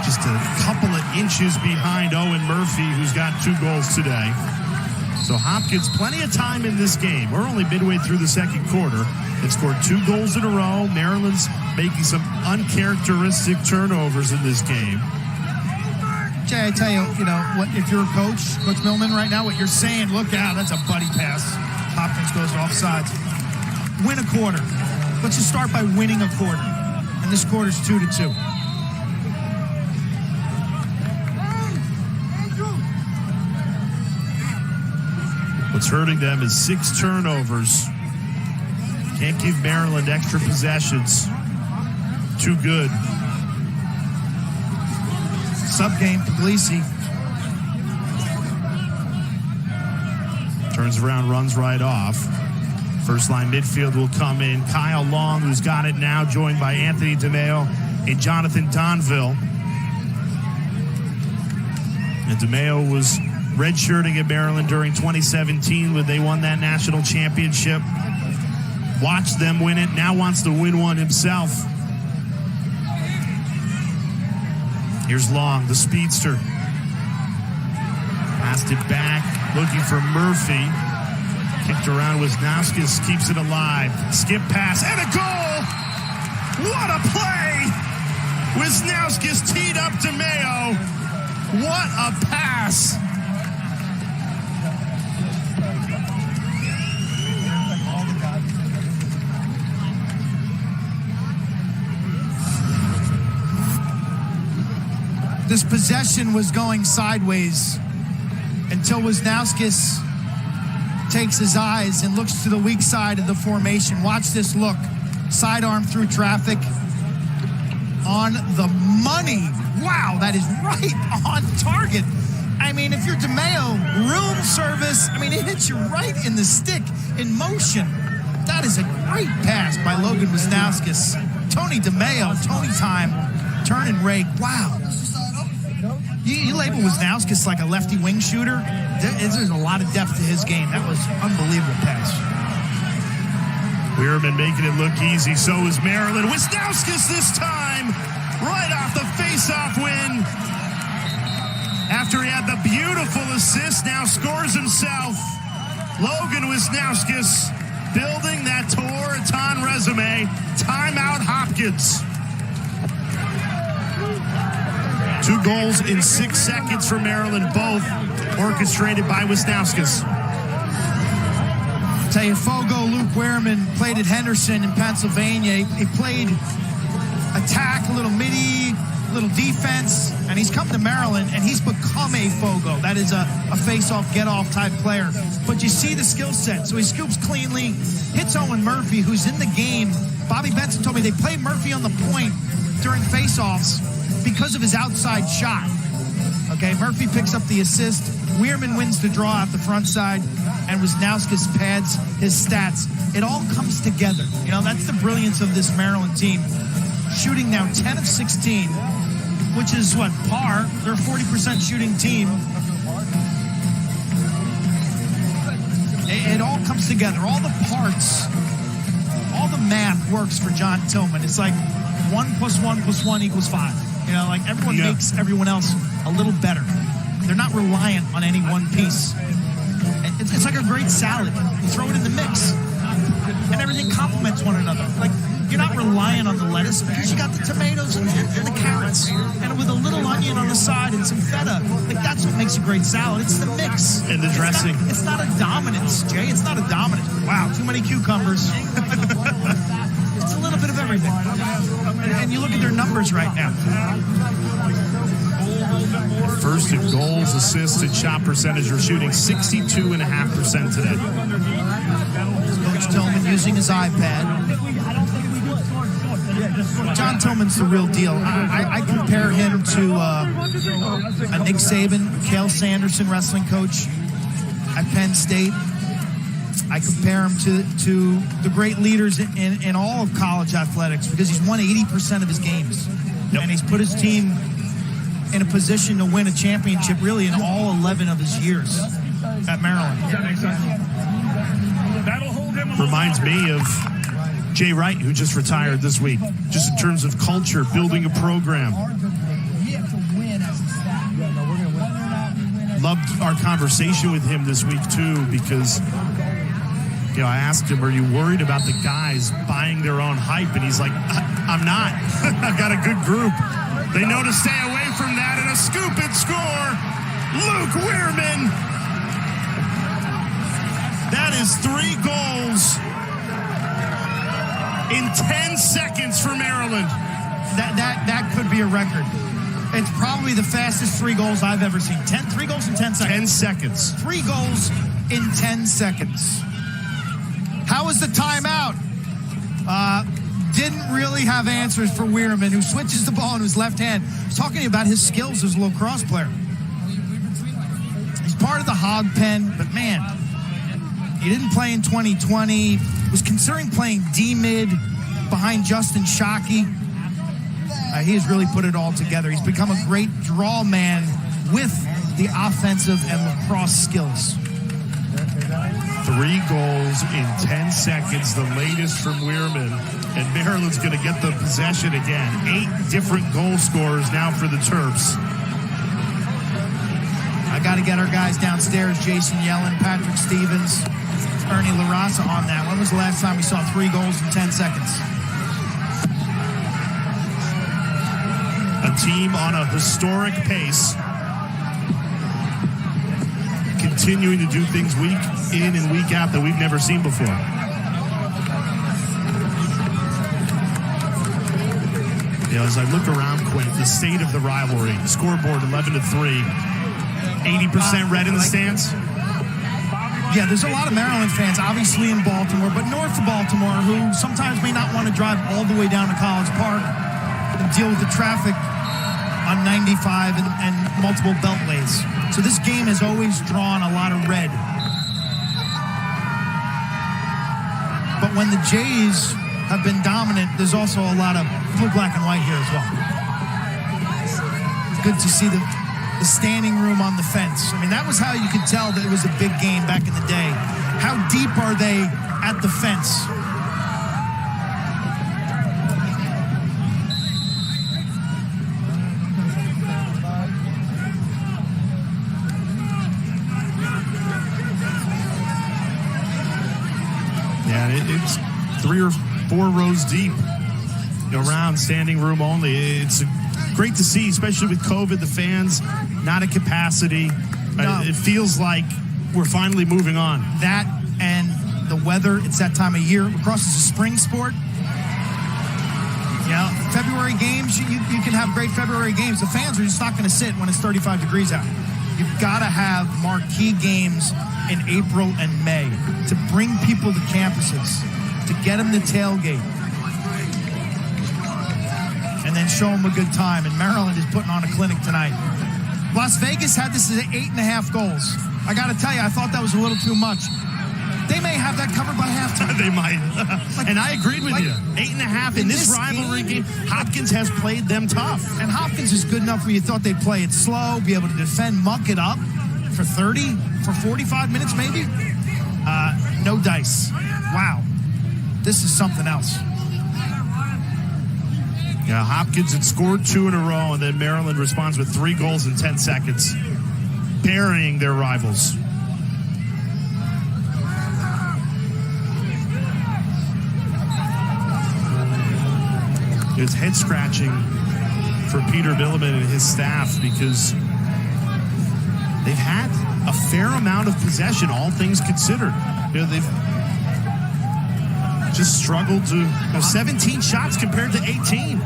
just a couple of inches behind Owen Murphy, who's got 2 goals today. So Hopkins, plenty of time in this game. We're only midway through the second quarter. They've scored 2 goals in a row. Maryland's making some uncharacteristic turnovers in this game. Jay, I tell you, what if you're a coach Millman right now, what you're saying, look out, that's a buddy pass. Hopkins goes offsides. Win a quarter. Let's just start by winning a quarter. And this quarter's 2-2. What's hurting them is 6 turnovers. Can't give Maryland extra possessions. Too good. Sub-game, Puglise. Turns around, runs right off. First line midfield will come in. Kyle Long, who's got it now, joined by Anthony DeMaio and Johnathan Donville. And DeMaio was redshirting at Maryland during 2017 when they won that national championship. Watched them win it, now wants to win one himself. Here's Long, the speedster. Passed it back, looking for Murphy. Kicked around, Wisnauskas keeps it alive. Skip pass, and a goal! What a play! Wisnauskas teed up DeMaio. What a pass! This possession was going sideways until Wisnauskas takes his eyes and looks to the weak side of the formation. Watch this look. Sidearm through traffic. On the money. Wow, that is right on target. I mean, if you're DeMaio, room service, it hits you right in the stick in motion. That is a great pass by Logan Wisnauskas. Tony DeMaio, Tony time, turn and rake. Wow. You label Wisnauskas like a lefty wing shooter. There's a lot of depth to his game. That was unbelievable pass. Wierman making it look easy. So is Maryland. Wisnauskas this time, right off the face-off win. After he had the beautiful assist, now scores himself. Logan Wisnauskas building that Tour-a-ton resume. Timeout Hopkins. 2 goals in 6 seconds for Maryland, both orchestrated by Wisnauskas. Tell you, Fogo Luke Wierman played at Henderson in Pennsylvania. He played attack, a little midi, a little defense, and he's come to Maryland, and he's become a Fogo. That is a face-off, get-off type player. But you see the skill set. So he scoops cleanly, hits Owen Murphy, who's in the game. Bobby Benson told me they play Murphy on the point during face-offs because of his outside shot. Okay, Murphy picks up the assist. Wierman wins the draw out the front side, and Wisnauskas pads his stats. It all comes together. That's the brilliance of this Maryland team. Shooting now 10 of 16, which is what, par. They're a 40% shooting team. It all comes together. All the parts, all the math works for John Tillman. It's like 1 + 1 + 1 = 5. Everyone makes everyone else a little better. They're not reliant on any one piece. It's like a great salad. You throw it in the mix, and everything complements one another. Like, you're not relying on the lettuce because you got the tomatoes and the carrots, and with a little onion on the side and some feta. Like, that's what makes a great salad. It's the mix. And the dressing. It's not a dominance, Jay. It's not a dominance. Wow, too many cucumbers. It's a little bit of everything. And you look at their numbers right now. First in goals, assists, and shot percentage. We're shooting 62.5% today. Coach Tillman using his iPad. John Tillman's the real deal. I compare him to a Nick Saban, Cale Sanderson wrestling coach at Penn State. I compare him to the great leaders in all of college athletics because he's won 80% of his games. Yep. And he's put his team in a position to win a championship really in all 11 of his years at Maryland. Reminds me of Jay Wright, who just retired this week, just in terms of culture, building a program. Loved our conversation with him this week, too, because, you know, I asked him, are you worried about the guys buying their own hype? And he's like, I'm not. I've got a good group. They know to stay away from that, and a scoop and score. Luke Wierman. That is 3 goals in 10 seconds for Maryland. That could be a record. It's probably the fastest 3 goals I've ever seen. 3 goals in 10 seconds. 10 seconds. 3 goals in 10 seconds. How was the timeout? Didn't really have answers for Wierman, who switches the ball in his left hand. He's talking about his skills as a lacrosse player. He's part of the hog pen, but man, he didn't play in 2020. Was considering playing D-mid behind Justin Shockey. He has really put it all together. He's become a great draw man with the offensive and lacrosse skills. 3 goals in 10 seconds, the latest from Wierman. And Maryland's going to get the possession again. 8 different goal scorers now for the Terps. I got to get our guys downstairs. Jason Yellen, Patrick Stevens, Ernie LaRasa on that. When was the last time we saw 3 goals in 10 seconds? A team on a historic pace, continuing to do things week in and week out that we've never seen before. You know, as I look around, Quint, the state of the rivalry, scoreboard 11-3, 80% red in the stands. Yeah, there's a lot of Maryland fans, obviously in Baltimore, but north of Baltimore, who sometimes may not want to drive all the way down to College Park and deal with the traffic on 95 and multiple beltways. So this game has always drawn a lot of red. But when the Jays have been dominant, there's also a lot of blue, black, and white here as well. It's good to see the standing room on the fence. I mean, that was how you could tell that it was a big game back in the day. How deep are they at the fence? Yeah, it's 3 or 4 rows deep around, standing room only. It's great to see, especially with COVID, the fans not at capacity. No. It feels like we're finally moving on. That and the weather, it's that time of year. Lacrosse is a spring sport. You know, February games, you can have great February games. The fans are just not going to sit when it's 35 degrees out. You've got to have marquee games in April and May to bring people to campuses, to get them to tailgate, and then show them a good time. And Maryland is putting on a clinic tonight. Las Vegas had this at 8.5 goals. I got to tell you, I thought that was a little too much. They may have that covered by halftime. They might. And I agreed with you. 8.5 in this rivalry game. Hopkins has played them tough. And Hopkins is good enough where you thought they'd play it slow, be able to defend, muck it up for 30, for 45 minutes maybe. No dice. Wow. This is something else. Yeah, Hopkins had scored 2 in a row, and then Maryland responds with 3 goals in 10 seconds, burying their rivals. It's head-scratching for Peter Milliman and his staff because they've had a fair amount of possession, all things considered. You know, they've just struggled to 17 shots compared to 18.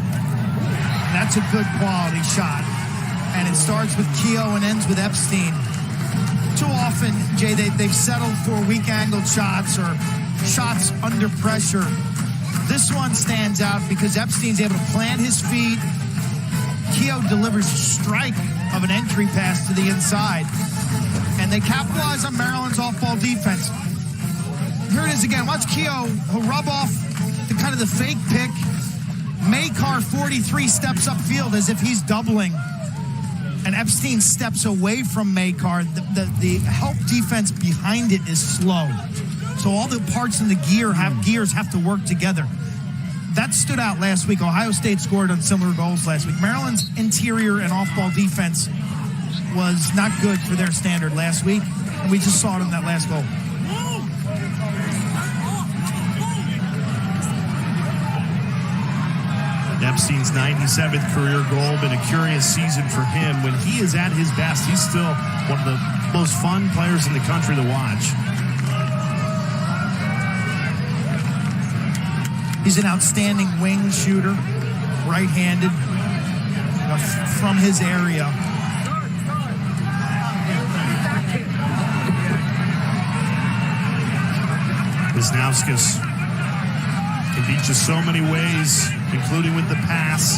That's a good quality shot. And it starts with Keogh and ends with Epstein. Too often, Jay, they've settled for weak angled shots or shots under pressure. This one stands out because Epstein's able to plant his feet. Keogh delivers a strike of an entry pass to the inside. And they capitalize on Maryland's off-ball defense. Here it is again. Watch Keogh. He'll rub off the kind of the fake pick. Makar, 43, steps upfield as if he's doubling. And Epstein steps away from Makar. The help defense behind it is slow. So all the parts in the gears have to work together. That stood out last week. Ohio State scored on similar goals last week. Maryland's interior and off-ball defense was not good for their standard last week. And we just saw it in that last goal. Epstein's 97th career goal. Been a curious season for him. When he is at his best, he's still one of the most fun players in the country to watch. He's an outstanding wing shooter, right-handed, from his area. Wisnauskas can beat you so many ways, including with the pass.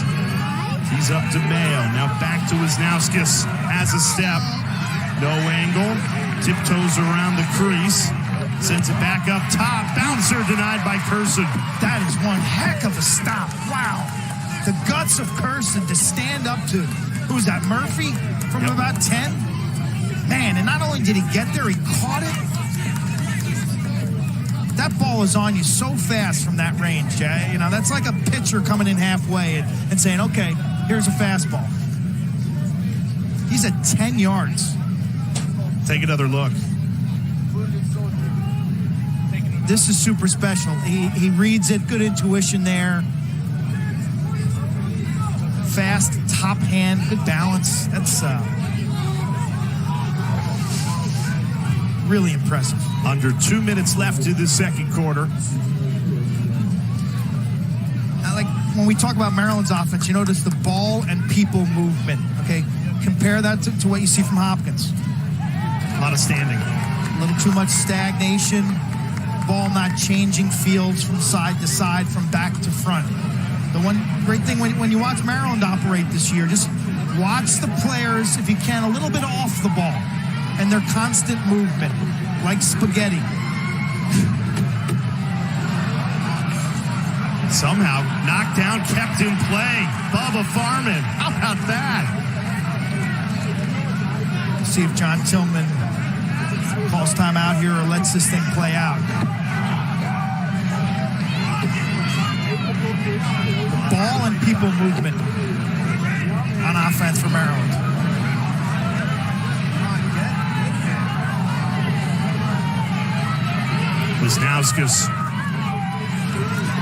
He's up to DeMaio. Now back to Wisnauskas. Has a step. No angle. Tiptoes around the crease. Sends it back up top. Bouncer denied by Curson. That is one heck of a stop. Wow. The guts of Curson to stand up to, who's that, Murphy from about 10? Man, and not only did he get there, he caught it. That ball is on you so fast from that range, Jay. You know, that's like a pitcher coming in halfway and saying, okay, here's a fastball. He's at 10 yards. Take another look. This is super special. He reads it, good intuition there. Fast, top hand, good balance. That's really impressive. Under 2 minutes left in the second quarter. Like when we talk about Maryland's offense, you notice the ball and people movement. Okay, compare that to what you see from Hopkins. A lot of standing. A little too much stagnation. Ball not changing fields from side to side, from back to front. The one great thing when you watch Maryland operate this year, just watch the players, if you can, a little bit off the ball and their constant movement, like spaghetti. Somehow knocked down, kept in play. Bubba Farman. How about that? See if John Tillman calls time out here or lets this thing play out. The ball and people movement on offense for Maryland. Wisnauskas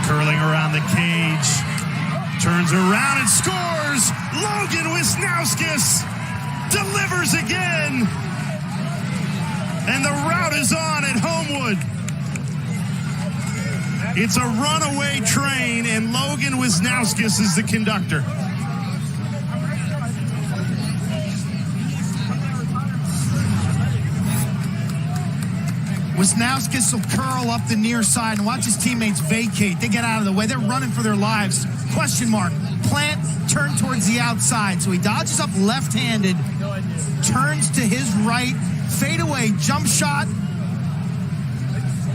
curling around the cage, turns around and scores. Logan Wisnauskas delivers again. And the route is on at Homewood. It's a runaway train, and Logan Wisnauskas is the conductor. Wisnauskas will curl up the near side and watch his teammates vacate. They get out of the way. They're running for their lives. Question mark. Plant, turn towards the outside. So he dodges up left-handed, turns to his right, fadeaway, jump shot.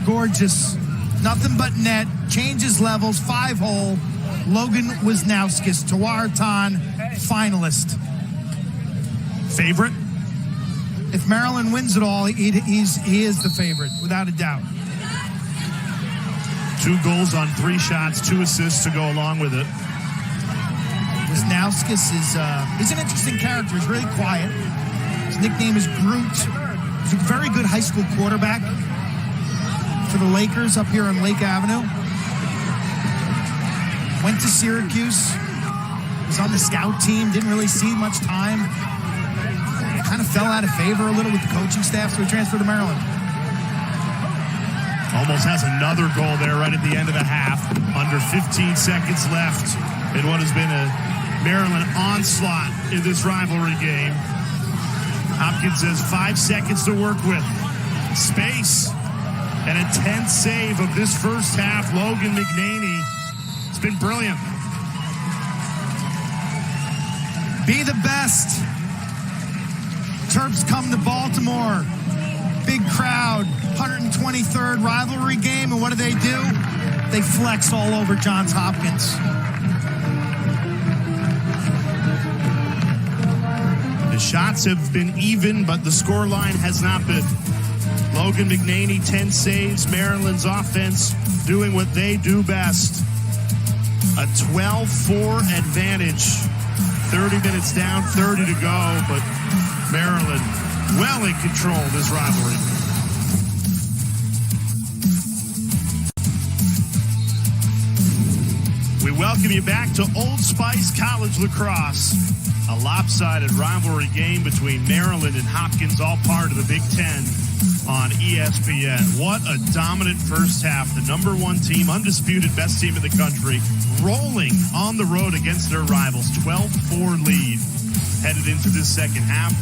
Gorgeous. Nothing but net. Changes levels, 5-hole. Logan Wisnauskas, Tewaaraton finalist. Favorite? If Maryland wins it all, he is the favorite, without a doubt. 2 goals on 3 shots, 2 assists to go along with it. Wisnauskas he's an interesting character. He's really quiet. His nickname is Groot. He's a very good high school quarterback for the Lakers up here on Lake Avenue. Went to Syracuse. Was on the scout team. Didn't really see much time. Kind of fell out of favor a little with the coaching staff, so he transferred to Maryland. Almost has another goal there right at the end of the half. Under 15 seconds left in what has been a Maryland onslaught in this rivalry game. Hopkins has 5 seconds to work with. Space. And a 10th save of this first half, Logan McManus. It's been brilliant. Be the best. Terps come to Baltimore. Big crowd. 123rd rivalry game. And what do? They flex all over Johns Hopkins. The shots have been even, but the scoreline has not been. Logan McManus, 10 saves. Maryland's offense doing what they do best. A 12-4 advantage. 30 minutes down, 30 to go, but Maryland well in control of this rivalry. We welcome you back to Old Spice College Lacrosse. A lopsided rivalry game between Maryland and Hopkins, all part of the Big Ten on ESPN. What a dominant first half. The number one team, undisputed best team in the country, rolling on the road against their rivals. 12-4 lead headed into this second half.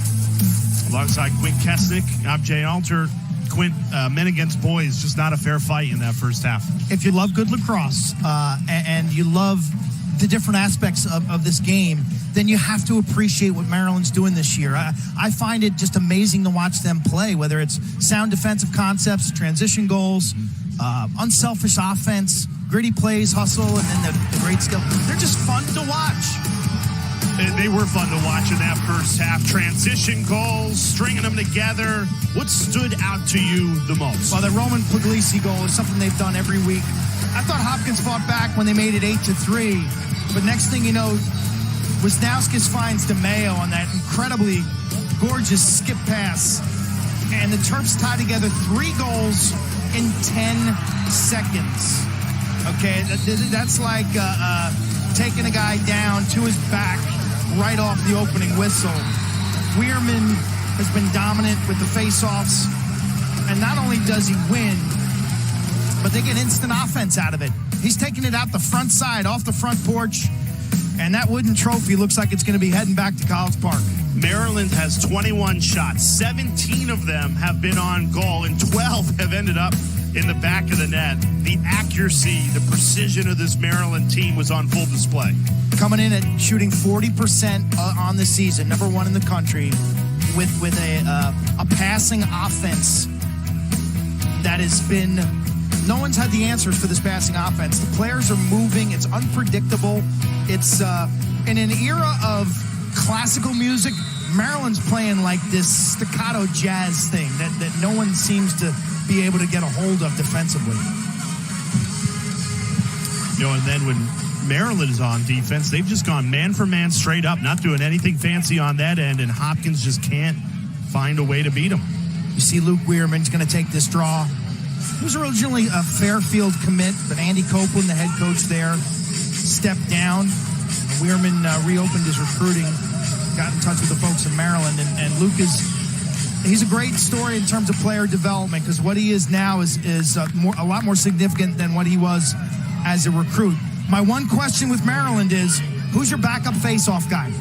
Alongside Quint Kessenich, I'm Jay Alter. Quint, men against boys, just not a fair fight in that first half. If you love good lacrosse and you love the different aspects of this game, then you have to appreciate what Maryland's doing this year. I find it just amazing to watch them play, whether it's sound defensive concepts, transition goals, unselfish offense, gritty plays, hustle, and then the great skill. They're just fun to watch. They were fun to watch in that first half. Transition goals, stringing them together. What stood out to you the most? Well, the Roman Puglise goal is something they've done every week. I thought Hopkins fought back when they made it 8-3, but next thing you know, Wisnauskas finds DeMaio on that incredibly gorgeous skip pass, and the Terps tie together 3 goals in 10 seconds. Okay, that's like taking a guy down to his back right off the opening whistle. Wierman has been dominant with the face-offs, and not only does he win, but they get instant offense out of it. He's taking it out the front side, off the front porch, and that wooden trophy looks like it's going to be heading back to College Park. Maryland has 21 shots. 17 of them have been on goal, and 12 have ended up in the back of the net. The accuracy, the precision of this Maryland team was on full display. Coming in at shooting 40% on the season, number one in the country, with a passing offense that has been... No one's had the answers for this passing offense. The players are moving. It's unpredictable. It's in an era of classical music, Maryland's playing like this staccato jazz thing that no one seems to be able to get a hold of defensively. You know, and then when Maryland is on defense, they've just gone man for man straight up, not doing anything fancy on that end, and Hopkins just can't find a way to beat them. You see Luke Wierman's going to take this draw. He was originally a Fairfield commit, but Andy Copeland, the head coach there, stepped down. Wierman reopened his recruiting, got in touch with the folks in Maryland, and Luke he's a great story in terms of player development, because what he is now is a lot more significant than what he was as a recruit. My one question with Maryland is, who's your backup face-off guy?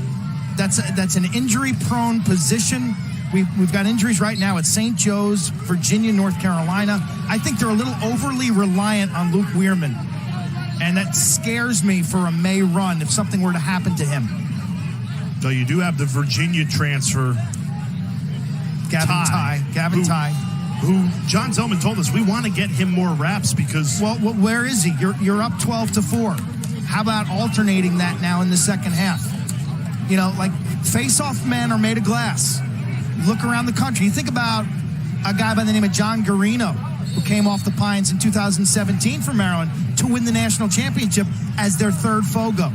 That's an injury-prone position. We've got injuries right now at St. Joe's, Virginia, North Carolina. I think they're a little overly reliant on Luke Wierman, and that scares me for a May run if something were to happen to him. So you do have the Virginia transfer, Gavin Ty, who John Zellman told us we want to get him more reps because... Well, where is he? You're up 12-4. How about alternating that now in the second half? You know, like face-off men are made of glass. Look around the country. You think about a guy by the name of John Garino, who came off the Pines in 2017 for Maryland to win the national championship as their third Fogo.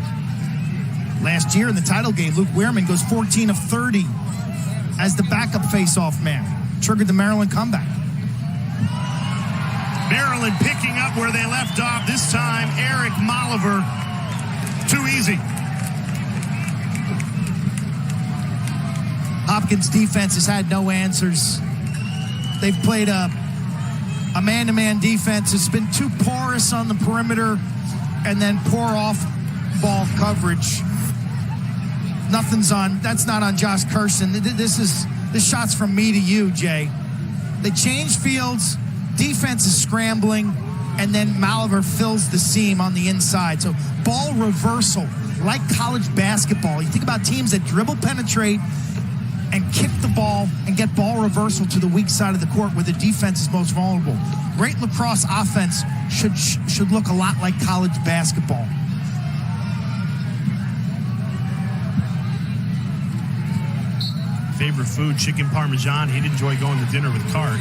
Last year in the title game, Luke Wierman goes 14 of 30 as the backup face-off man. Triggered the Maryland comeback. Maryland picking up where they left off. This time, Eric Malever. Too easy. Hopkins' defense has had no answers. They've played a man-to-man defense. It's been too porous on the perimeter and then poor off-ball coverage. That's not on Josh Kirsten. This shot's from me to you, Jay. They changed fields. defense is scrambling, and then Malever fills the seam on the inside. So ball reversal, like college basketball. You think about teams that dribble, penetrate, and kick the ball and get ball reversal to the weak side of the court where the defense is most vulnerable. Great lacrosse offense should look a lot like college basketball. Favorite food, chicken parmesan. He'd enjoy going to dinner with Cart.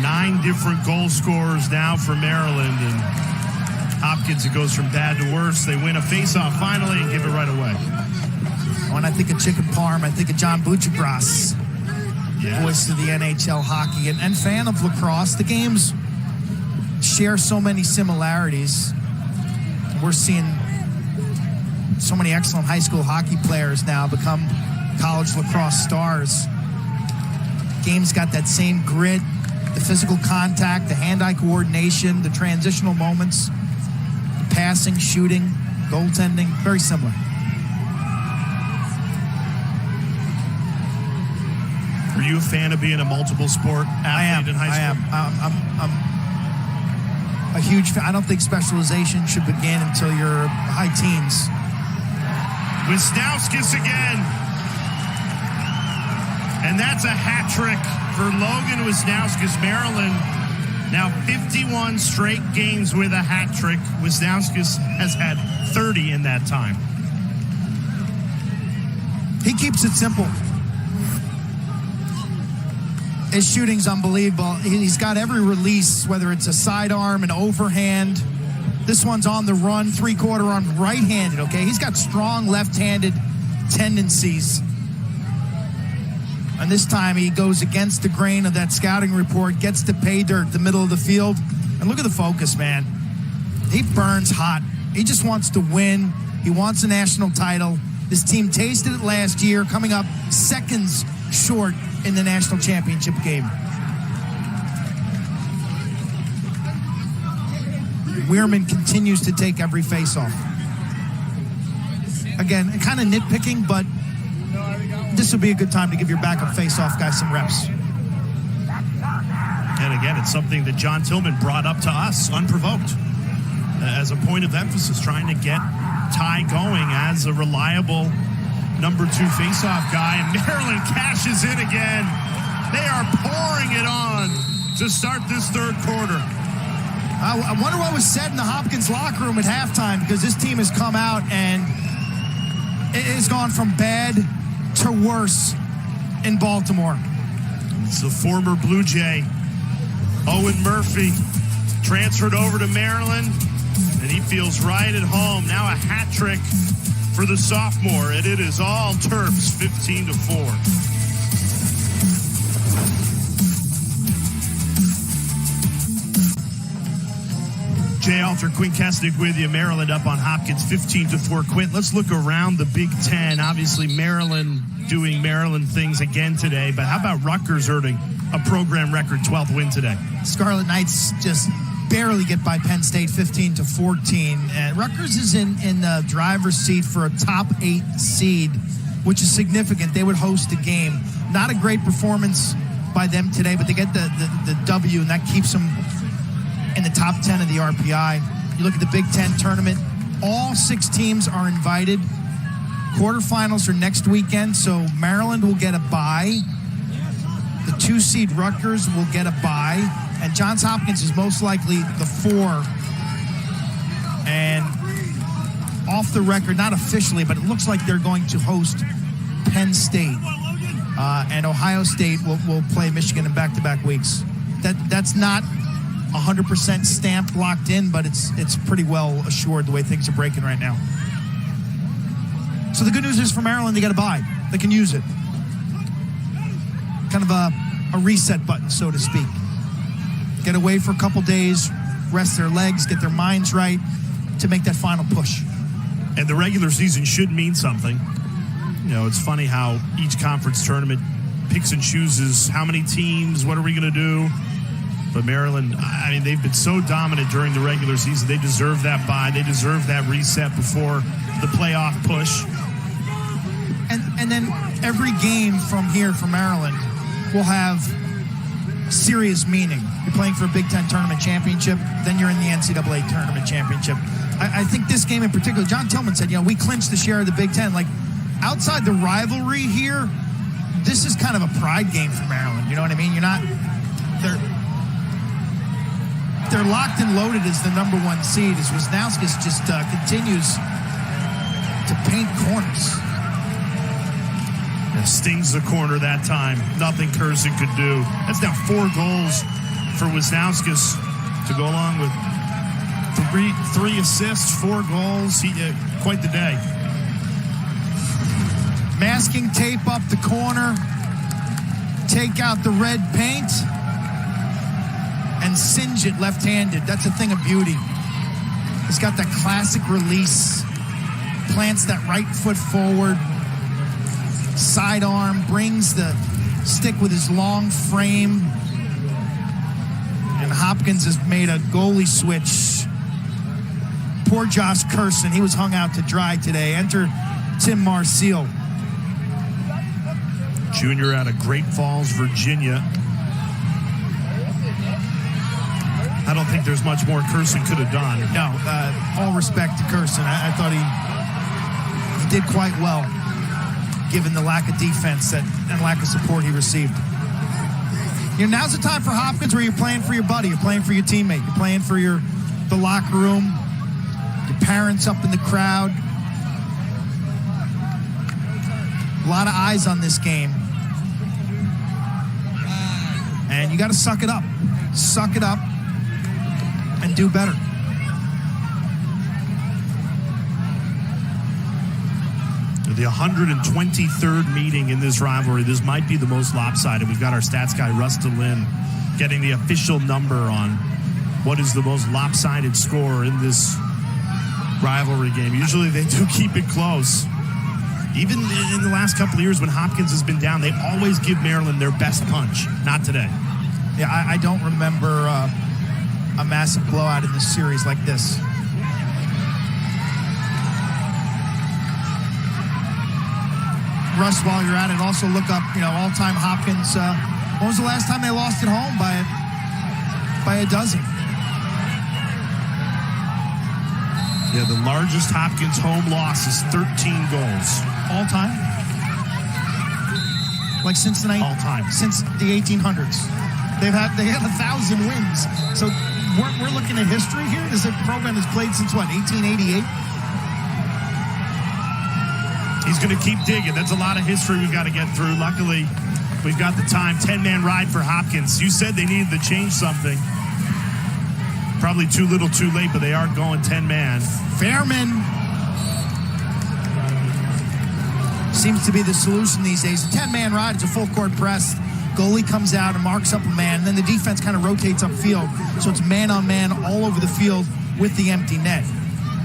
9 different goal scorers now for Maryland, and Hopkins, it goes from bad to worse. They win a face-off finally and give it right away. When I think of chicken parm, I think of John Buchagras, voice of the NHL hockey and fan of lacrosse. The games share so many similarities. We're seeing so many excellent high school hockey players now become college lacrosse stars. Game's got that same grit, the physical contact, the hand-eye coordination, the transitional moments, the passing, shooting, goaltending, very similar. Are you a fan of being a multiple sport athlete in high school? I'm a huge fan. I don't think specialization should begin until you're high teens. Wisnauskas again. And that's a hat trick for Logan Wisnauskas. Maryland now 51 straight games with a hat trick. Wisnauskas has had 30 in that time. He keeps it simple. His shooting's unbelievable. He's got every release, whether it's a sidearm, an overhand. This one's on the run, 3/4 on right-handed, okay? He's got strong left-handed tendencies. And this time he goes against the grain of that scouting report, gets to pay dirt, the middle of the field. And look at the focus, man. He burns hot. He just wants to win. He wants a national title. This team tasted it last year, coming up seconds short in the national championship game. Wierman continues to take every face-off. Again, kind of nitpicking, but this would be a good time to give your backup face-off guy some reps. And again, it's something that John Tillman brought up to us unprovoked as a point of emphasis, trying to get Ty going as a reliable number 2 face-off guy. And Maryland cashes in again. They are pouring it on to start this third quarter. I wonder what was said in the Hopkins locker room at halftime, because this team has come out and it has gone from bad to worse in Baltimore. It's the former Blue Jay, Owen Murphy, transferred over to Maryland, and he feels right at home. Now a hat trick for the sophomore, and it is all Terps, 15-4. Jay Alter, Quint Kessenich with you. Maryland up on Hopkins, 15-4. Quint, let's look around the Big Ten. Obviously, Maryland doing Maryland things again today, but how about Rutgers earning a program record 12th win today? Scarlet Knights just barely get by Penn State, 15-14. And Rutgers is in the driver's seat for a top 8 seed, which is significant. They would host the game. Not a great performance by them today, but they get the W, and that keeps them in the top 10 of the RPI. You look at the Big Ten tournament, all 6 teams are invited. Quarterfinals are next weekend, so Maryland will get a bye. The 2 seed Rutgers will get a bye, and Johns Hopkins is most likely the 4. And off the record, not officially, but it looks like they're going to host Penn State. And Ohio State will play Michigan in back-to-back weeks. That's not 100% stamped, locked in, but it's pretty well assured the way things are breaking right now. So the good news is for Maryland, they got a bye. They can use it. Kind of a reset button, so to speak. Get away for a couple days, rest their legs, get their minds right to make that final push. And the regular season should mean something. You know, it's funny how each conference tournament picks and chooses how many teams, what are we going to do? But Maryland, I mean, they've been so dominant during the regular season. They deserve that bye. They deserve that reset before the playoff push. And then every game from here for Maryland will have serious meaning. You're playing for a Big Ten tournament championship, then you're in the NCAA tournament championship. I think this game in particular, John Tillman said, we clinched the share of the Big Ten. Like, outside the rivalry here, this is kind of a pride game for Maryland. You know what I mean? They're locked and loaded as the number 1 seed as Wisnauskas just continues to paint corners. And stings the corner that time. Nothing Kursin could do. That's now 4 goals for Wisnauskas to go along with three assists, 4 goals. Quite the day. Masking tape up the corner. Take out the red paint. And singe it left-handed. That's a thing of beauty. He's got that classic release. Plants that right foot forward. Sidearm. Brings the stick with his long frame. And Hopkins has made a goalie switch. Poor Josh Kursin. He was hung out to dry today. Enter Tim Marcille. Junior out of Great Falls, Virginia. I don't think there's much more Kursin could have done. No, all respect to Kursin. I thought he did quite well, given the lack of defense and lack of support he received. Now's the time for Hopkins where you're playing for your buddy, you're playing for your teammate, you're playing for the locker room, your parents up in the crowd. A lot of eyes on this game. And you got to suck it up. Suck it up and do better. The 123rd meeting in this rivalry. This might be the most lopsided. We've got our stats guy, Russ DeLynn, getting the official number on what is the most lopsided score in this rivalry game. Usually they do keep it close. Even in the last couple of years when Hopkins has been down, they always give Maryland their best punch. Not today. Yeah, I don't remember a massive blowout in this series like this. Russ, while you're at it, also look up, all-time Hopkins. When was the last time they lost at home by a dozen? Yeah, the largest Hopkins home loss is 13 goals. All time? Like since the all time. Since the 1800s. They had 1,000 wins. So we're looking at history here. This is a program that's played since what, 1888? He's going to keep digging. That's a lot of history we've got to get through. Luckily, we've got the time. 10-man ride for Hopkins. You said they needed to change something. Probably too little, too late, but they are going 10-man. Wierman seems to be the solution these days. A 10-man ride is a full-court press. Goalie comes out and marks up a man, and then the defense kind of rotates upfield. So it's man-on-man all over the field with the empty net.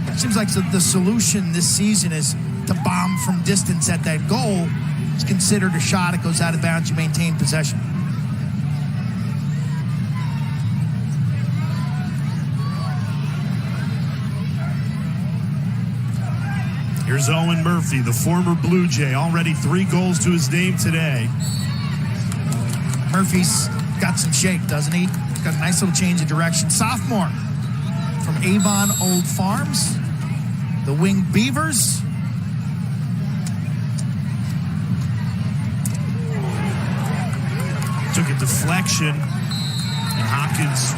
It seems like the solution this season is to bomb from distance at that goal. It's considered a shot. It goes out of bounds. You maintain possession. Here's Owen Murphy, the former Blue Jay, already 3 goals to his name today. Murphy's got some shape, doesn't he? Got a nice little change of direction. Sophomore from Avon Old Farms, the Winged Beavers. Took a deflection, and Hopkins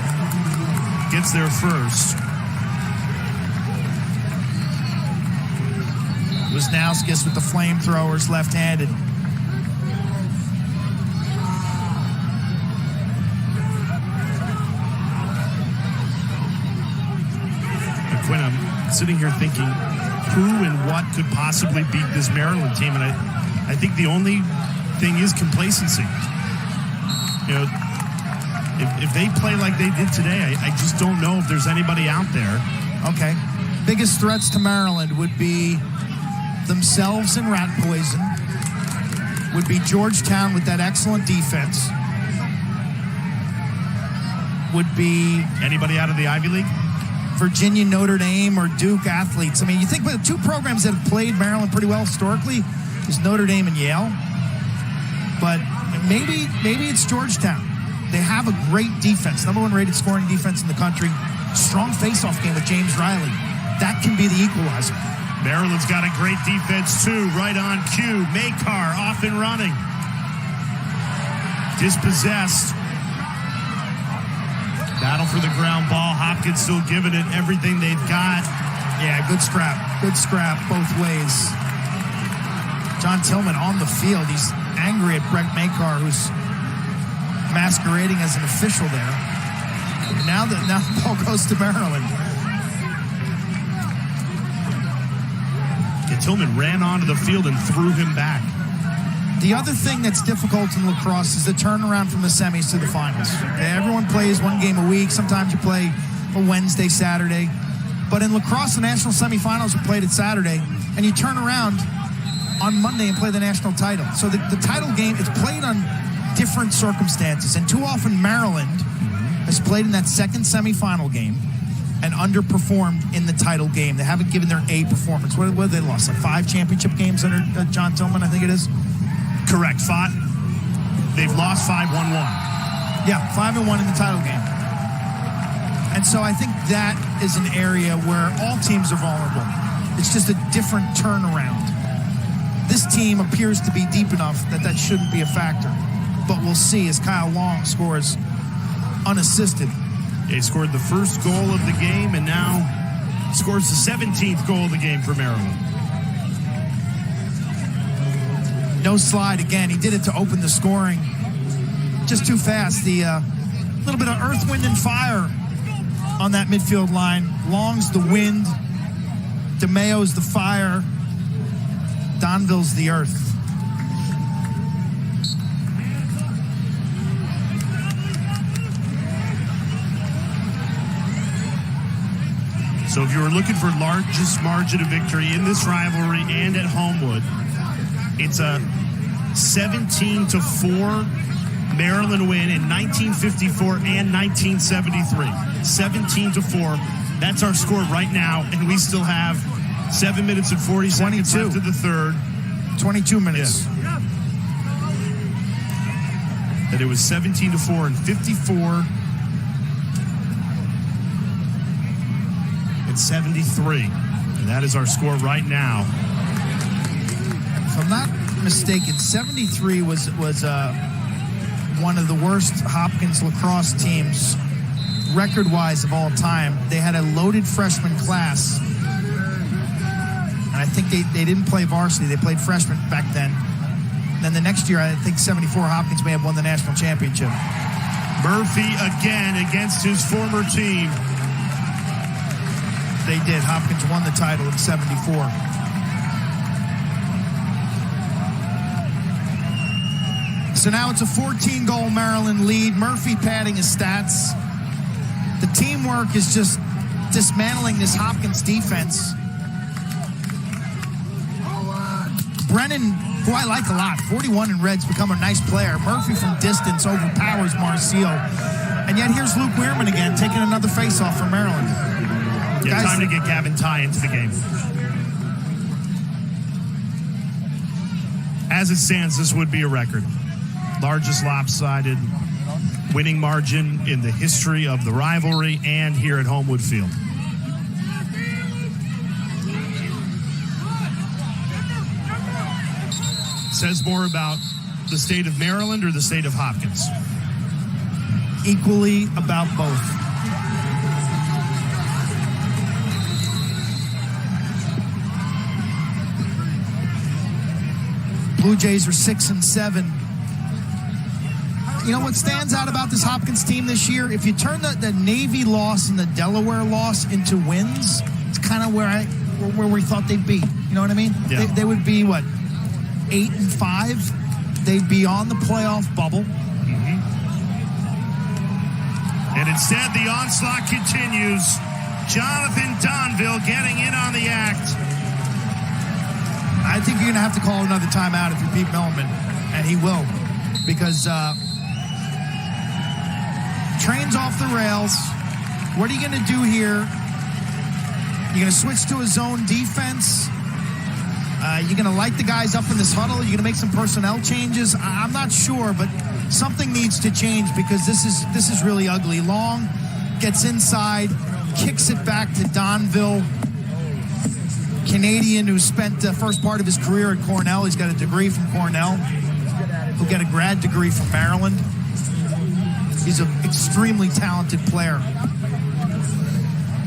gets there first. Wisnauskas with the flamethrowers left-handed. Quint, I'm sitting here thinking who and what could possibly beat this Maryland team, and I think the only thing is complacency. If they play like they did today, I just don't know if there's anybody out there. Okay. Biggest threats to Maryland would be themselves and rat poison, would be Georgetown with that excellent defense, would be anybody out of the Ivy League, Virginia, Notre Dame, or Duke athletes. I mean, you think about the 2 programs that have played Maryland pretty well historically is Notre Dame and Yale, but maybe it's Georgetown. They have a great defense, number 1 rated scoring defense in the country. Strong face-off game with James Riley. That can be the equalizer. Maryland's got a great defense, too, right on cue. Makar off and running. Dispossessed. Battle for the ground ball. Hopkins still giving it everything they've got. Yeah, good scrap. Good scrap both ways. John Tillman on the field. He's angry at Brett Makar, who's masquerading as an official there. And now the ball goes to Maryland. Yeah, Tillman ran onto the field and threw him back. The other thing that's difficult in lacrosse is the turnaround from the semis to the finals. Okay, everyone plays 1 game a week. Sometimes you play a Wednesday, Saturday. But in lacrosse, the national semifinals are played at Saturday, and you turn around on Monday and play the national title. So the title game, it's played on different circumstances. And too often Maryland has played in that second semifinal game and underperformed in the title game. They haven't given their A performance. What have they lost? Like 5 championship games under John Tillman, I think it is? Correct. They've lost 5, won 1. Yeah, 5-1 in the title game. And so I think that is an area where all teams are vulnerable. It's just a different turnaround. This team appears to be deep enough that shouldn't be a factor. But we'll see as Kyle Long scores unassisted. He scored the first goal of the game and now scores the 17th goal of the game for Maryland. No slide again. He did it to open the scoring. Just too fast. The little bit of earth, wind, and fire on that midfield line. Long's the wind. DeMaio's the fire. Donville's the earth. So if you were looking for largest margin of victory in this rivalry and at Homewood, it's a 17-4 Maryland win in 1954 and 1973. 17-4. That's our score right now, and we still have 7 minutes and 40 seconds left of the third. 22 minutes. Yeah. That it was 17-4 and 54 and 73. And that is our score right now. If I'm not mistaken, 73 was one of the worst Hopkins lacrosse teams record-wise of all time. They had a loaded freshman class, and I think they didn't play varsity. They played freshmen back then. And then the next year, I think 74, Hopkins may have won the national championship. Murphy again against his former team. They did. Hopkins won the title in 74. So now it's a 14-goal Maryland lead. Murphy padding his stats. The teamwork is just dismantling this Hopkins defense. Brennan, who I like a lot, 41 in red's become a nice player. Murphy from distance overpowers Marcio. And yet here's Luke Wierman again, taking another face-off for Maryland. Yeah, time to get Gavin Ty into the game. As it stands, this would be a record. Largest lopsided winning margin in the history of the rivalry and here at Homewood Field. Says more about the state of Maryland or the state of Hopkins? Equally about both. Blue Jays are 6-7. You know what stands out about this Hopkins team this year? If you turn the Navy loss and the Delaware loss into wins, it's kind of where we thought they'd be. You know what I mean? Yeah. They would be, 8-5? They'd be on the playoff bubble. Mm-hmm. And instead, the onslaught continues. Johnathan Donville getting in on the act. I think you're going to have to call another timeout if you're Pete Milliman, and he will, because train's off the rails. What are you going to do here? You're going to switch to a zone defense? You're going to light the guys up in this huddle? You're going to make some personnel changes? I'm not sure, but something needs to change because this is really ugly. Long gets inside, kicks it back to Donville. Canadian who spent the first part of his career at Cornell. He's got a degree from Cornell. He'll get a grad degree from Maryland. He's an extremely talented player.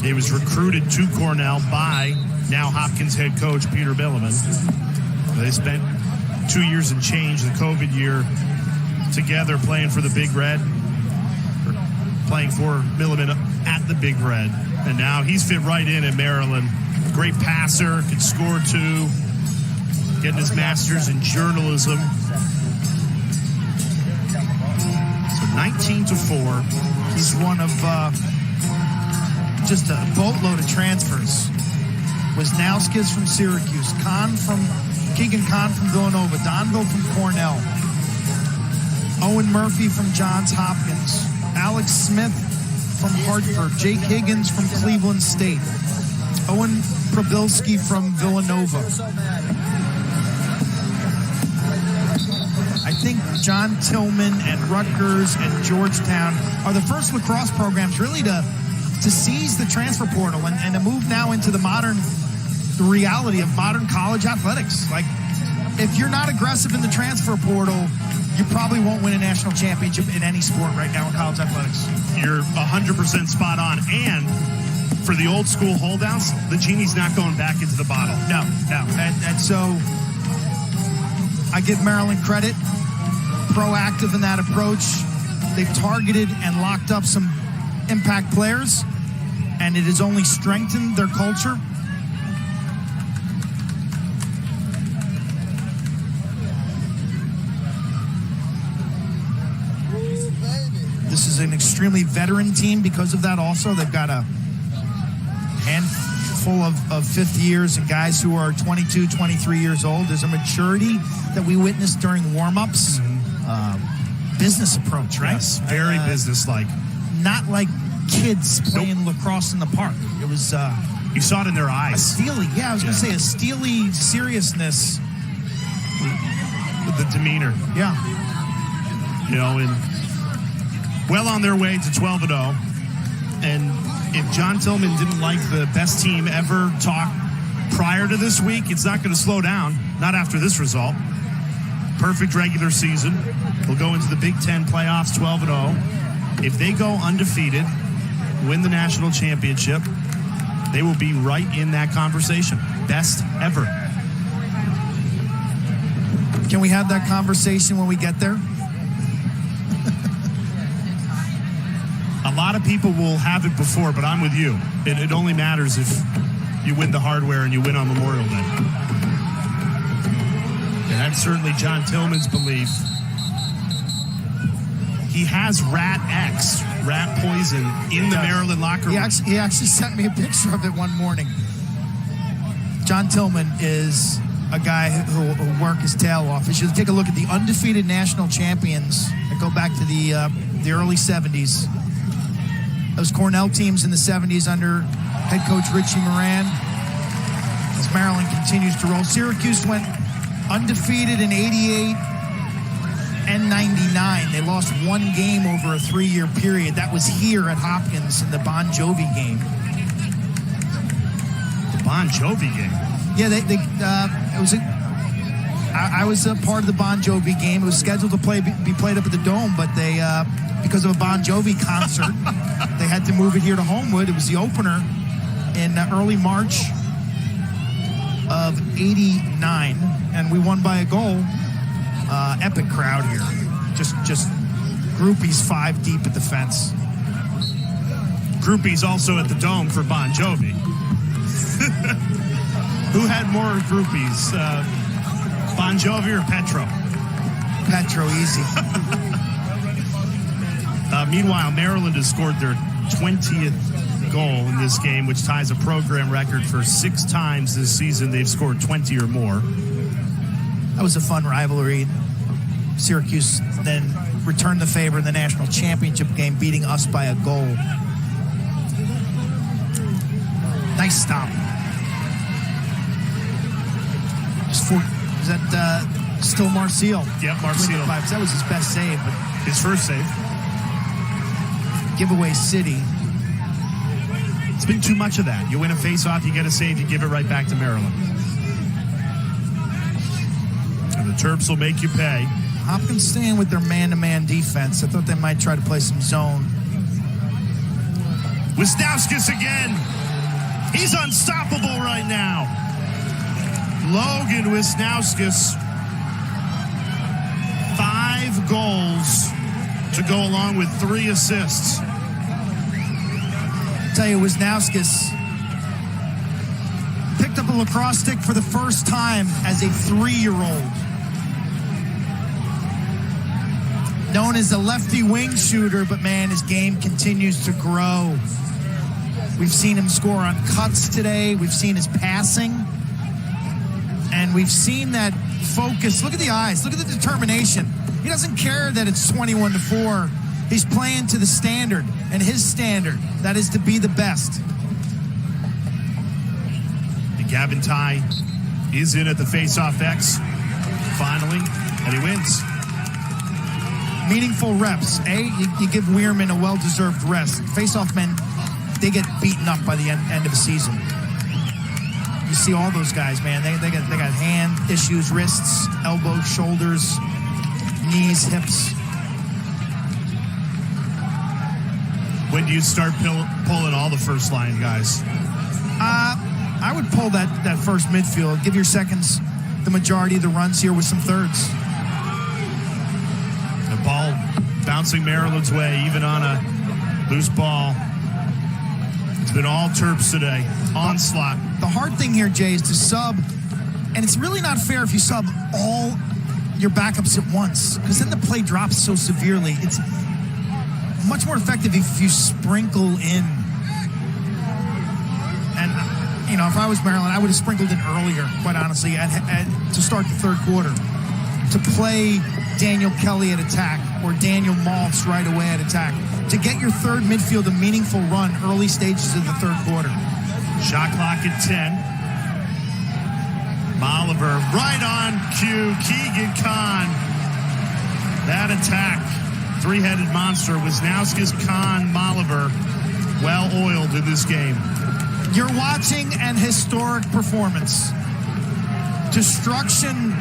He was recruited to Cornell by now Hopkins head coach Peter Milliman. They spent 2 years and change, the COVID year, together playing for the Big Red, or playing for Milliman at the Big Red. And now he's fit right in at Maryland. Great passer, could score too, getting his master's in journalism. So 19-4. He's one of just a boatload of transfers. Wisnauskas from Syracuse, Keegan from Villanova, Donville from Cornell, Owen Murphy from Johns Hopkins, Alex Smith from Hartford, Jake Higgins from Cleveland State, Owen Probilski from Villanova. I think John Tillman and Rutgers and Georgetown are the first lacrosse programs really to seize the transfer portal and to move now into the reality of modern college athletics. Like, if you're not aggressive in the transfer portal, you probably won't win a national championship in any sport right now in college athletics. You're 100% spot on. And for the old school holdouts, the genie's not going back into the bottle. No. And so I give Maryland credit, proactive in that approach. They've targeted and locked up some impact players, and it has only strengthened their culture. This is an extremely veteran team because of that also. They've got a handful of fifth years and guys who are 22, 23 years old. There's a maturity that we witnessed during warm-ups. Business approach, right? Yes, very business-like. Not like kids playing lacrosse in the park. It was... you saw it in their eyes. A steely, I was going to say a steely seriousness. With the demeanor. Yeah. You know, and well on their way to 12-0. And if John Tillman didn't like the best team ever talk prior to this week, it's not going to slow down. Not after this result. Perfect regular season. They'll go into the Big Ten playoffs 12-0. If they go undefeated, win the national championship, they will be right in that conversation. Best ever. Can we have that conversation when we get there? A lot of people will have it before, but I'm with you. It only matters if you win the hardware and you win on Memorial Day. And that's certainly John Tillman's belief. He has rat poison in the Maryland locker room. He actually sent me a picture of it one morning. John Tillman is a guy who will work his tail off. You should take a look at the undefeated national champions that go back to the early 70s. Those Cornell teams in the 70s under head coach Richie Moran. As Maryland continues to roll. Syracuse went undefeated in 88 and 99. They lost one game over a 3-year period. That was here at Hopkins in the Bon Jovi game. The Bon Jovi game? Yeah, it was I was a part of the Bon Jovi game. It was scheduled to be played up at the Dome, but they because of a Bon Jovi concert, they had to move it here to Homewood. It was the opener in early March of 89, and we won by a goal. Epic crowd here. Just groupies 5 deep at the fence. Groupies also at the Dome for Bon Jovi. Who had more groupies, Bon Jovi or Petro? Petro, easy. Meanwhile, Maryland has scored their 20th goal in this game, which ties a program record for 6 times this season they've scored 20 or more. That was a fun rivalry. Syracuse then returned the favor in the national championship game, beating us by a goal. Nice stop. Is that still Marcial? Yep, Marcial. That was his best save. But his first save. Giveaway City. It's been too much of that. You win a face-off, you get a save, you give it right back to Maryland. And the Terps will make you pay. Hopkins staying with their man-to-man defense. I thought they might try to play some zone. Wisnauskas again. He's unstoppable right now. Logan Wisnauskas. 5 goals to go along with 3 assists. I'll tell you, Wisnauskas picked up a lacrosse stick for the first time as a 3-year-old. Known as a lefty wing shooter, but man, his game continues to grow. We've seen him score on cuts today. We've seen his passing. And we've seen that focus. Look at the eyes. Look at the determination. He doesn't care that it's 21-4. He's playing to the standard, and his standard, that is to be the best. And Gavin Ty is in at the face-off X, finally, and he wins. Meaningful reps. You give Wierman a well-deserved rest. Face-off men, they get beaten up by the end of the season. You see all those guys, man. They got hand issues, wrists, elbows, shoulders, knees, hips. When do you start pulling all the first line guys? I would pull that first midfield. Give your seconds the majority of the runs here with some thirds. The ball bouncing Maryland's way, even on a loose ball. It's been all Terps today. Onslaught. The hard thing here, Jay, is to sub, and it's really not fair if you sub all your backups at once, because then the play drops so severely. It's much more effective if you sprinkle in. And, if I was Maryland, I would have sprinkled in earlier, quite honestly, to start the third quarter, to play Daniel Kelly at attack or Daniel Maltz right away at attack, to get your third midfield a meaningful run early stages of the third quarter. Shot clock at 10. Malever right on cue. Keegan Khan. That attack. 3-headed monster. Wisnauskas, Khan, Malever. Well-oiled in this game. You're watching an historic performance. Destruction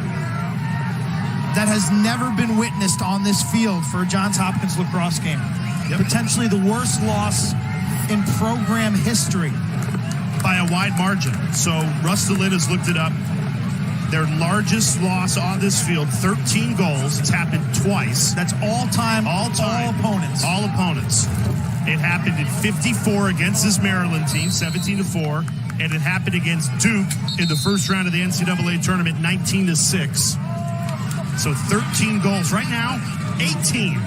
that has never been witnessed on this field for a Johns Hopkins lacrosse game. Yep. Potentially the worst loss in program history. By a wide margin. So Rustalin has looked it up. Their largest loss on this field, 13 goals. It's happened twice. That's all-time. All opponents. All opponents. It happened in 54 against this Maryland team, 17-4. And it happened against Duke in the first round of the NCAA tournament, 19-6. So 13 goals. Right now, 18.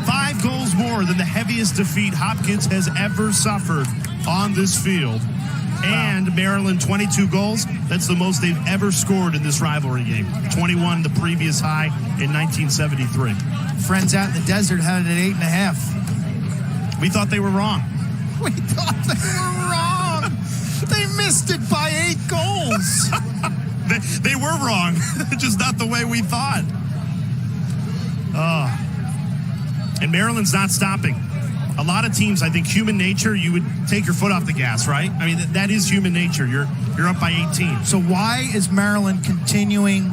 5 goals more than the heaviest defeat Hopkins has ever suffered on this field. And Maryland, 22 goals. That's the most they've ever scored in this rivalry game. 21, the previous high in 1973. Friends out in the desert had it at 8.5. We thought they were wrong. We thought they were wrong. They missed it by 8 goals. They were wrong. Just not the way we thought. And Maryland's not stopping. A lot of teams, I think, human nature, you would take your foot off the gas, right? I mean, that is human nature. You're up by 18. So why is Maryland continuing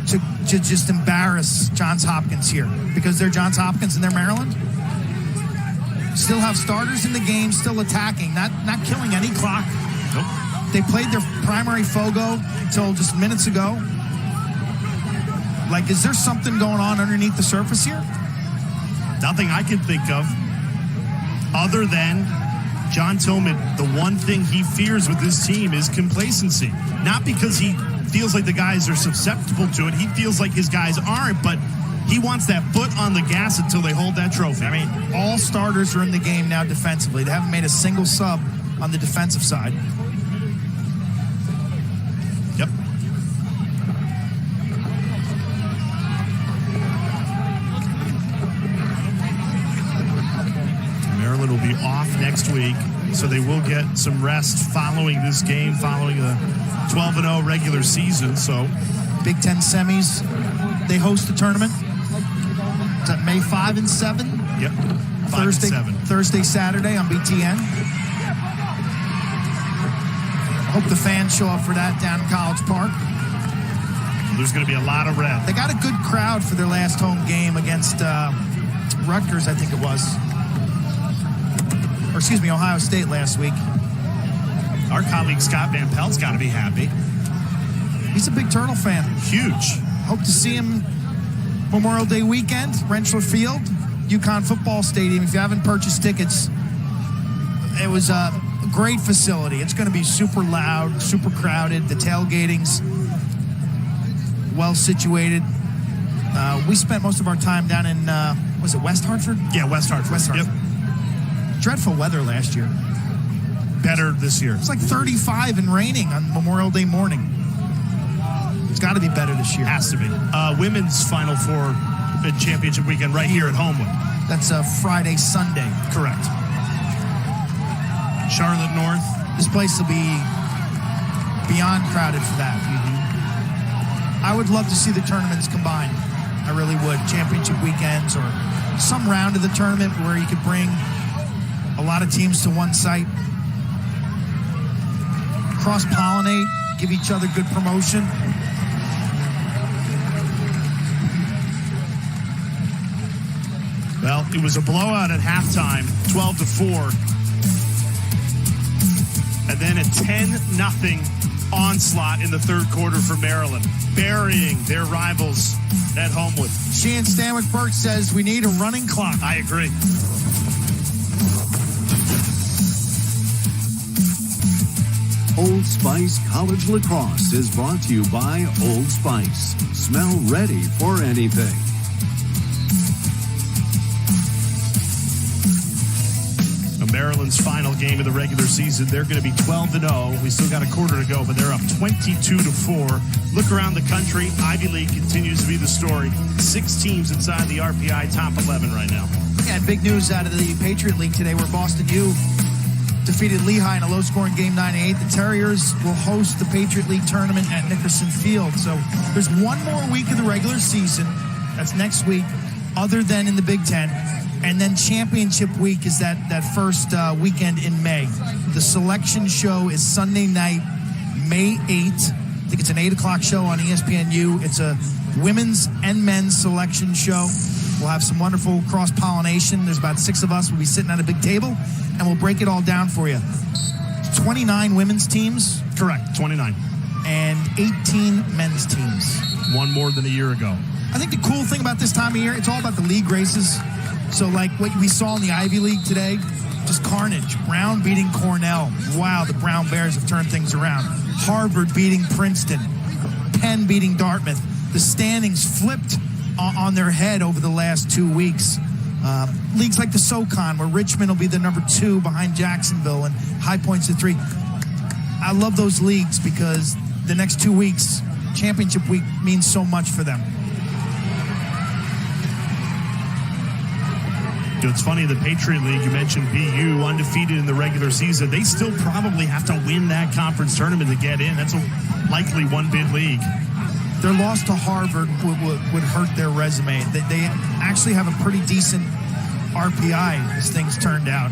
to just embarrass Johns Hopkins here? Because they're Johns Hopkins and they're Maryland? Still have starters in the game, still attacking, not killing any clock. Nope. They played their primary Fogo until just minutes ago. Like, is there something going on underneath the surface here? Nothing I can think of other than John Tillman. The one thing he fears with this team is complacency. Not because he feels like the guys are susceptible to it. He feels like his guys aren't, but he wants that foot on the gas until they hold that trophy. I mean, all starters are in the game now defensively. They haven't made a single sub on the defensive side. Yep. Maryland will be off next week. so they will get some rest following this game, following the 12-0 regular season. So Big Ten semis, they host the tournament. Is that May 5 and 7? Yep. 5 and 7. Thursday, Saturday on BTN. Hope the fans show up for that down in College Park. There's going to be a lot of red. They got a good crowd for their last home game against Rutgers, I think it was. Or excuse me, Ohio State last week. Our colleague Scott Van Pelt's got to be happy. He's a big Turtle fan. Huge. Hope to see him Memorial Day weekend, Rentschler Field, UConn Football Stadium. If you haven't purchased tickets, it was a great facility. It's going to be super loud, super crowded. The tailgating's well situated. We spent most of our time down in, was it West Hartford? Yeah, West Hartford. West Hartford. Yep. Dreadful weather last year. Better this year. It's like 35 and raining on Memorial Day morning. It's got to be better this year. Has to be. Women's Final Four championship weekend right here at Homewood. That's Friday, Sunday. Correct. Charlotte North. This place will be beyond crowded for that. I would love to see the tournaments combined. I really would. Championship weekends or some round of the tournament where you could bring a lot of teams to one site. Cross-pollinate, give each other good promotion. Well, it was a blowout at halftime, 12-4. And then a 10-0 onslaught in the third quarter for Maryland, burying their rivals at Homewood. Sheehan Stanwyck Burke says we need a running clock. I agree. Old Spice College Lacrosse is brought to you by Old Spice. Smell ready for anything. Maryland's final game of the regular season. They're going to be 12-0. We still got a quarter to go, but they're up 22-4. Look around the country. Ivy League continues to be the story. 6 teams inside the RPI top 11 right now. Yeah, big news out of the Patriot League today where Boston U defeated Lehigh in a low-scoring game 9-8. The Terriers will host the Patriot League tournament at Nickerson Field. So there's one more week of the regular season. That's next week, other than in the Big Ten. And then championship week is that first weekend in May. The selection show is Sunday night, May 8th. I think it's an 8 o'clock show on ESPNU. It's a women's and men's selection show. We'll have some wonderful cross-pollination. There's about 6 of us. We'll be sitting at a big table, and we'll break it all down for you. 29 women's teams. Correct, 29. And 18 men's teams. One more than a year ago. I think the cool thing about this time of year, it's all about the league races. So like what we saw in the Ivy League today, just carnage. Brown beating Cornell. Wow, the Brown Bears have turned things around. Harvard beating Princeton. Penn beating Dartmouth. The standings flipped on their head over the last 2 weeks. Leagues like the SoCon, where Richmond will be the number 2 behind Jacksonville and High Point's at 3. I love those leagues because the next 2 weeks, championship week, means so much for them. It's funny, the Patriot League, you mentioned BU, undefeated in the regular season. They still probably have to win that conference tournament to get in. That's a likely one-bid league. Their loss to Harvard would hurt their resume. They actually have a pretty decent RPI as things turned out.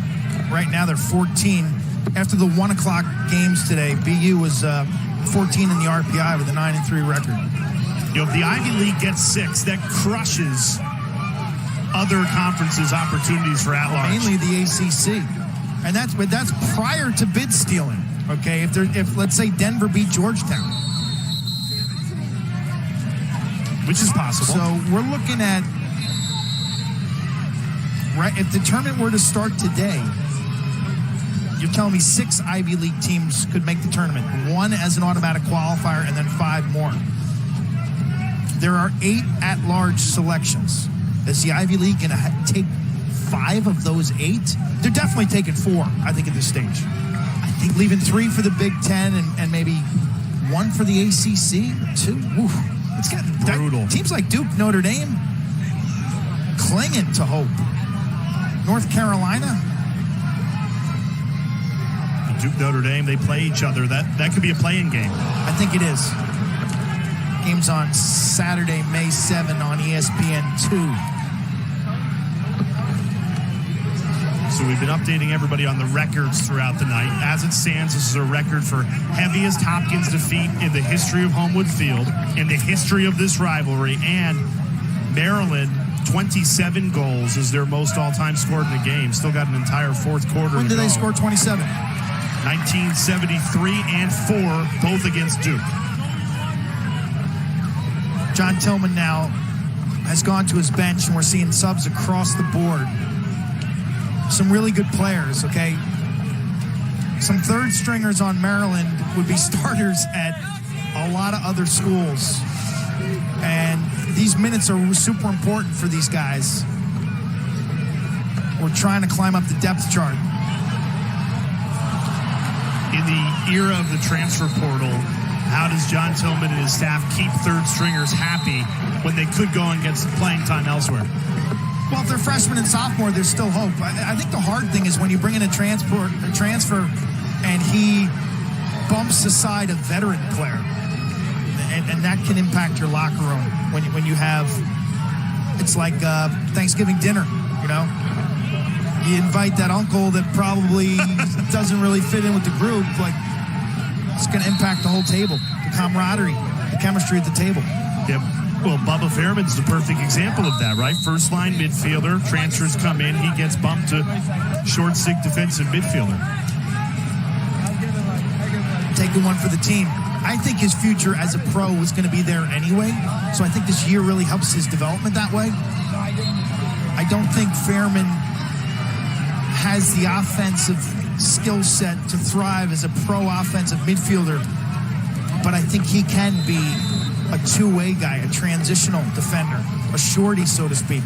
Right now they're 14. After the 1 o'clock games today, BU was 14 in the RPI with a 9-3 record. You know, if the Ivy League gets 6, that crushes other conferences' opportunities for at-large. Mainly the ACC. And that's prior to bid stealing. Okay, if let's say Denver beat Georgetown, which is possible. So we're looking at, right, if the tournament were to start today, you're telling me 6 Ivy League teams could make the tournament, 1 as an automatic qualifier and then 5 more. There are 8 at-large selections. Is the Ivy League going to take 5 of those 8? They're definitely taking 4, I think, at this stage. I think leaving 3 for the Big Ten and maybe 1 for the ACC, 2. Oof. It's getting brutal. Teams like Duke, Notre Dame, clinging to hope. North Carolina. Duke Notre Dame, they play each other. That could be a play-in game. I think it is. Game's on Saturday, May 7 on ESPNU. So we've been updating everybody on the records throughout the night. As it stands, this is a record for heaviest Hopkins defeat in the history of Homewood Field, in the history of this rivalry, and Maryland, 27 goals is their most all-time scored in a game. Still got an entire fourth quarter. When did they score 27? 1973 and 4, both against Duke. John Tillman now has gone to his bench, and we're seeing subs across the board. Some really good players, okay? Some third stringers on Maryland would be starters at a lot of other schools. And these minutes are super important for these guys. We're trying to climb up the depth chart. In the era of the transfer portal, how does John Tillman and his staff keep third stringers happy when they could go and get some playing time elsewhere? Well, if they're freshmen and sophomore, there's still hope. I think the hard thing is when you bring in a transfer and he bumps aside a veteran player. And that can impact your locker room when you have, it's like Thanksgiving dinner, you know? You invite that uncle that probably doesn't really fit in with the group, like, it's going to impact the whole table, the camaraderie, the chemistry at the table. Yep. Well, Bubba Fairman's the perfect example of that, right? First line midfielder, transfers come in, he gets bumped to short stick defensive midfielder. Taking one for the team. I think his future as a pro was going to be there anyway, so I think this year really helps his development that way. I don't think Fairman has the offensive skill set to thrive as a pro offensive midfielder, but I think he can be a two-way guy, a transitional defender, a shorty, so to speak.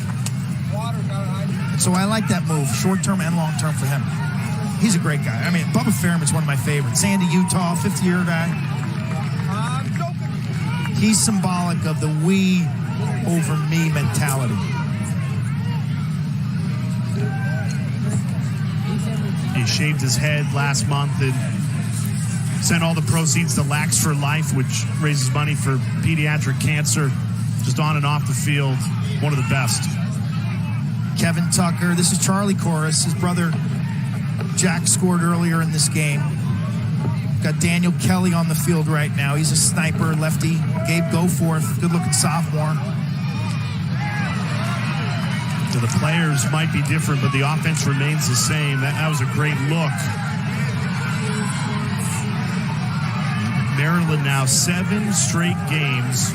So I like that move, short-term and long-term for him. He's a great guy. I mean, Bubba Fairman's one of my favorites. Sandy, Utah, fifth-year guy. He's symbolic of the we over me mentality. He shaved his head last month and sent all the proceeds to Lax for Life, which raises money for pediatric cancer. Just on and off the field, one of the best. Kevin Tucker, this is Charlie Koras. His brother Jack scored earlier in this game. Got Daniel Kelly on the field right now. He's a sniper, lefty. Gabe Goforth, good-looking sophomore. So the players might be different, but the offense remains the same. That was a great look. Maryland now 7 straight games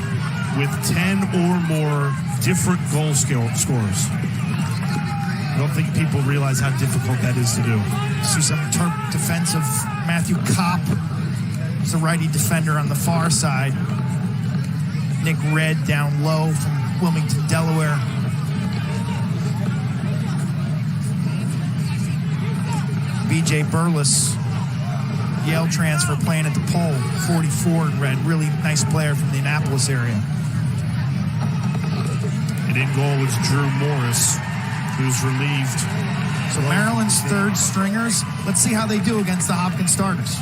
with 10 or more different goal scorers. I don't think people realize how difficult that is to do. See some Terp defensive. Matthew Kopp is the righty defender on the far side. Nick Red down low from Wilmington, Delaware. BJ Burles, Yale transfer, playing at the pole, 44 in red. Really nice player from the Annapolis area. And in goal was Drew Morris, who's relieved. So Maryland's third stringers, let's see how they do against the Hopkins starters.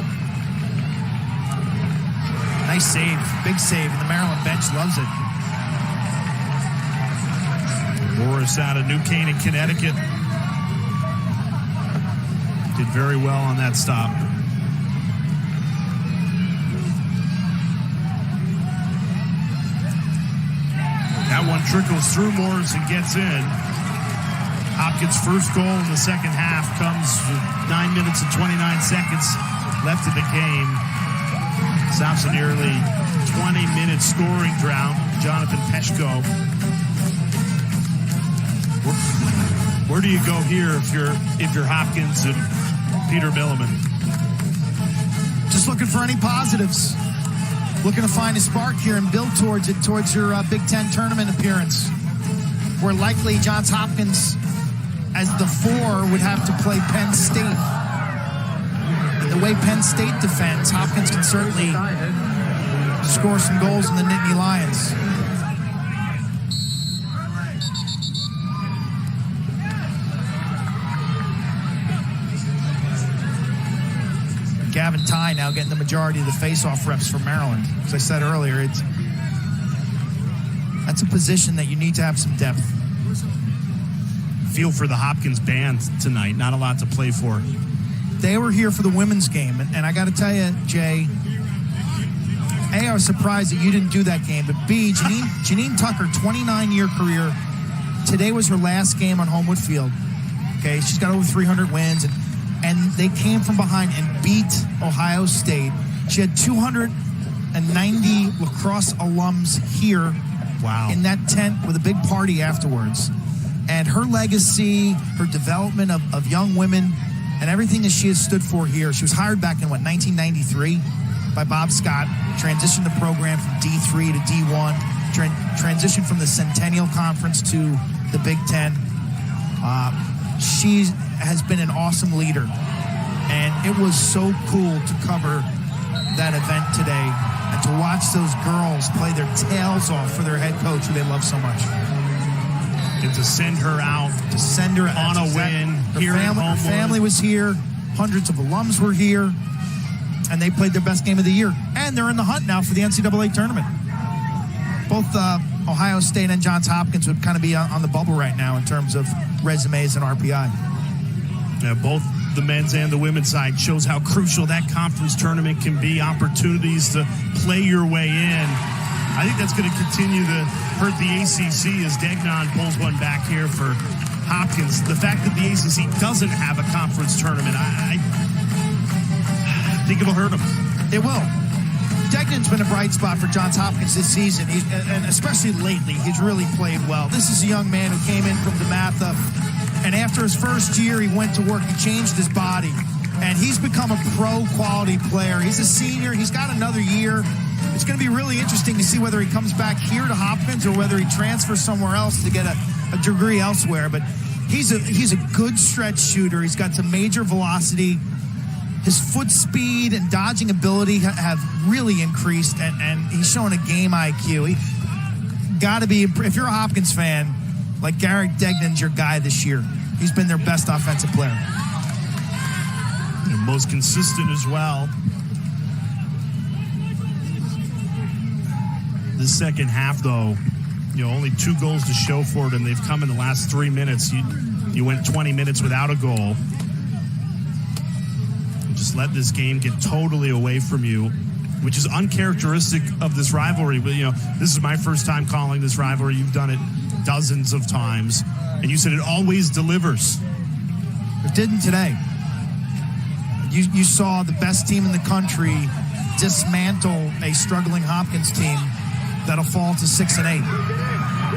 Nice save, big save, and the Maryland bench loves it. Morris out of New Canaan, Connecticut. Did very well on that stop. That one trickles through Morris and gets in. Hopkins' first goal in the second half comes with 9 minutes and 29 seconds left in the game. Stops a nearly 20-minute scoring drought. Johnathan Peshko. Where do you go here if you're Hopkins and Peter Milliman? Just looking for any positives. Looking to find a spark here and build towards it, towards your Big Ten tournament appearance. Where likely Johns Hopkins, as the 4, would have to play Penn State. And the way Penn State defends, Hopkins can certainly score some goals in the Nittany Lions. line now getting the majority of the face-off reps for Maryland. As I said earlier, that's a position that you need to have some depth. Feel for the Hopkins band tonight. Not a lot to play for. They were here for the women's game, and I got to tell you, Jay, A, I was surprised that you didn't do that game, but B, Janine Tucker, 29-year career. Today was her last game on Homewood Field. Okay, she's got over 300 wins, and they came from behind and beat Ohio State. She had 290 lacrosse alums here. Wow. In that tent with a big party afterwards. And her legacy, her development of young women, and everything that she has stood for here. She was hired back in, 1993 by Bob Scott, transitioned the program from D3 to D1, transitioned from the Centennial Conference to the Big Ten. She has been an awesome leader. And it was so cool to cover that event today and to watch those girls play their tails off for their head coach, who they love so much. And to send her out, on a win. Her family was here. Hundreds of alums were here. And they played their best game of the year. And they're in the hunt now for the NCAA tournament. Both Ohio State and Johns Hopkins would kind of be on the bubble right now in terms of resumes and RPI. Yeah, both the men's and the women's side shows how crucial that conference tournament can be. Opportunities to play your way in. I think that's going to continue to hurt the ACC as Degnon pulls one back here for Hopkins. The fact that the ACC doesn't have a conference tournament, I think it'll hurt them. It will. Degnon's been a bright spot for Johns Hopkins this season, and especially lately. He's really played well. This is a young man who came in from DeMaio, and after his first year, he went to work. He changed his body, and he's become a pro-quality player. He's a senior. He's got another year. It's going to be really interesting to see whether he comes back here to Hopkins or whether he transfers somewhere else to get a degree elsewhere. But he's a good stretch shooter. He's got some major velocity. His foot speed and dodging ability have really increased, and he's showing a game IQ. He got to be, if you're a Hopkins fan, like Garrett Degnon's your guy this year. He's been their best offensive player. And most consistent as well. The second half, though, only 2 goals to show for it, and they've come in the last 3 minutes. You went 20 minutes without a goal. You just let this game get totally away from you, which is uncharacteristic of this rivalry. But, this is my first time calling this rivalry. You've done it dozens of times, and you said it always delivers. It didn't today. You saw the best team in the country dismantle a struggling Hopkins team that'll fall to 6-8.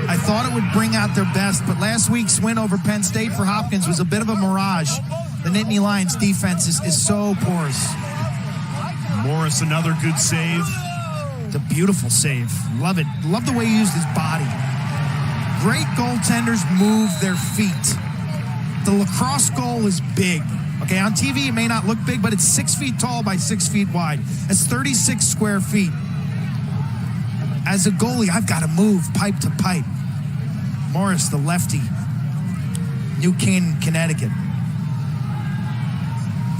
I thought it would bring out their best, but last week's win over Penn State for Hopkins was a bit of a mirage. The Nittany Lions defense is so porous. Morris, another good save. It's a beautiful save. Love it. Love the way he used his body. Great goaltenders move their feet. The lacrosse goal is big. Okay, on TV it may not look big, but it's 6 feet tall by 6 feet wide. That's 36 square feet. As a goalie, I've got to move pipe to pipe. Morris, the lefty, New Canaan, Connecticut.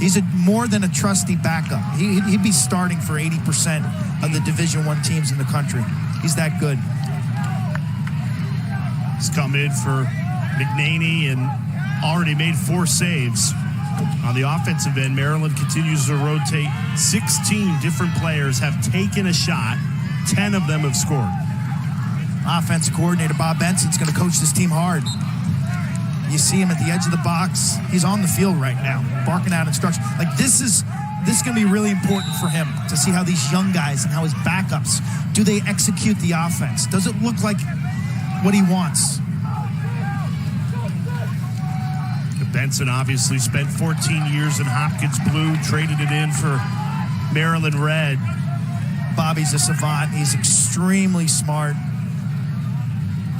He's more than a trusty backup. He'd be starting for 80% of the Division I teams in the country. He's that good. He's come in for McNaney and already made 4 saves. On the offensive end, Maryland continues to rotate. 16 different players have taken a shot. 10 of them have scored. Offensive coordinator Bob Benson's going to coach this team hard. You see him at the edge of the box. He's on the field right now, barking out instructions. Like this is going to be really important for him to see how these young guys and how his backups, do they execute the offense? Does it look like what he wants? Benson obviously spent 14 years in Hopkins blue, traded it in for Maryland red. Bobby's a savant. He's extremely smart.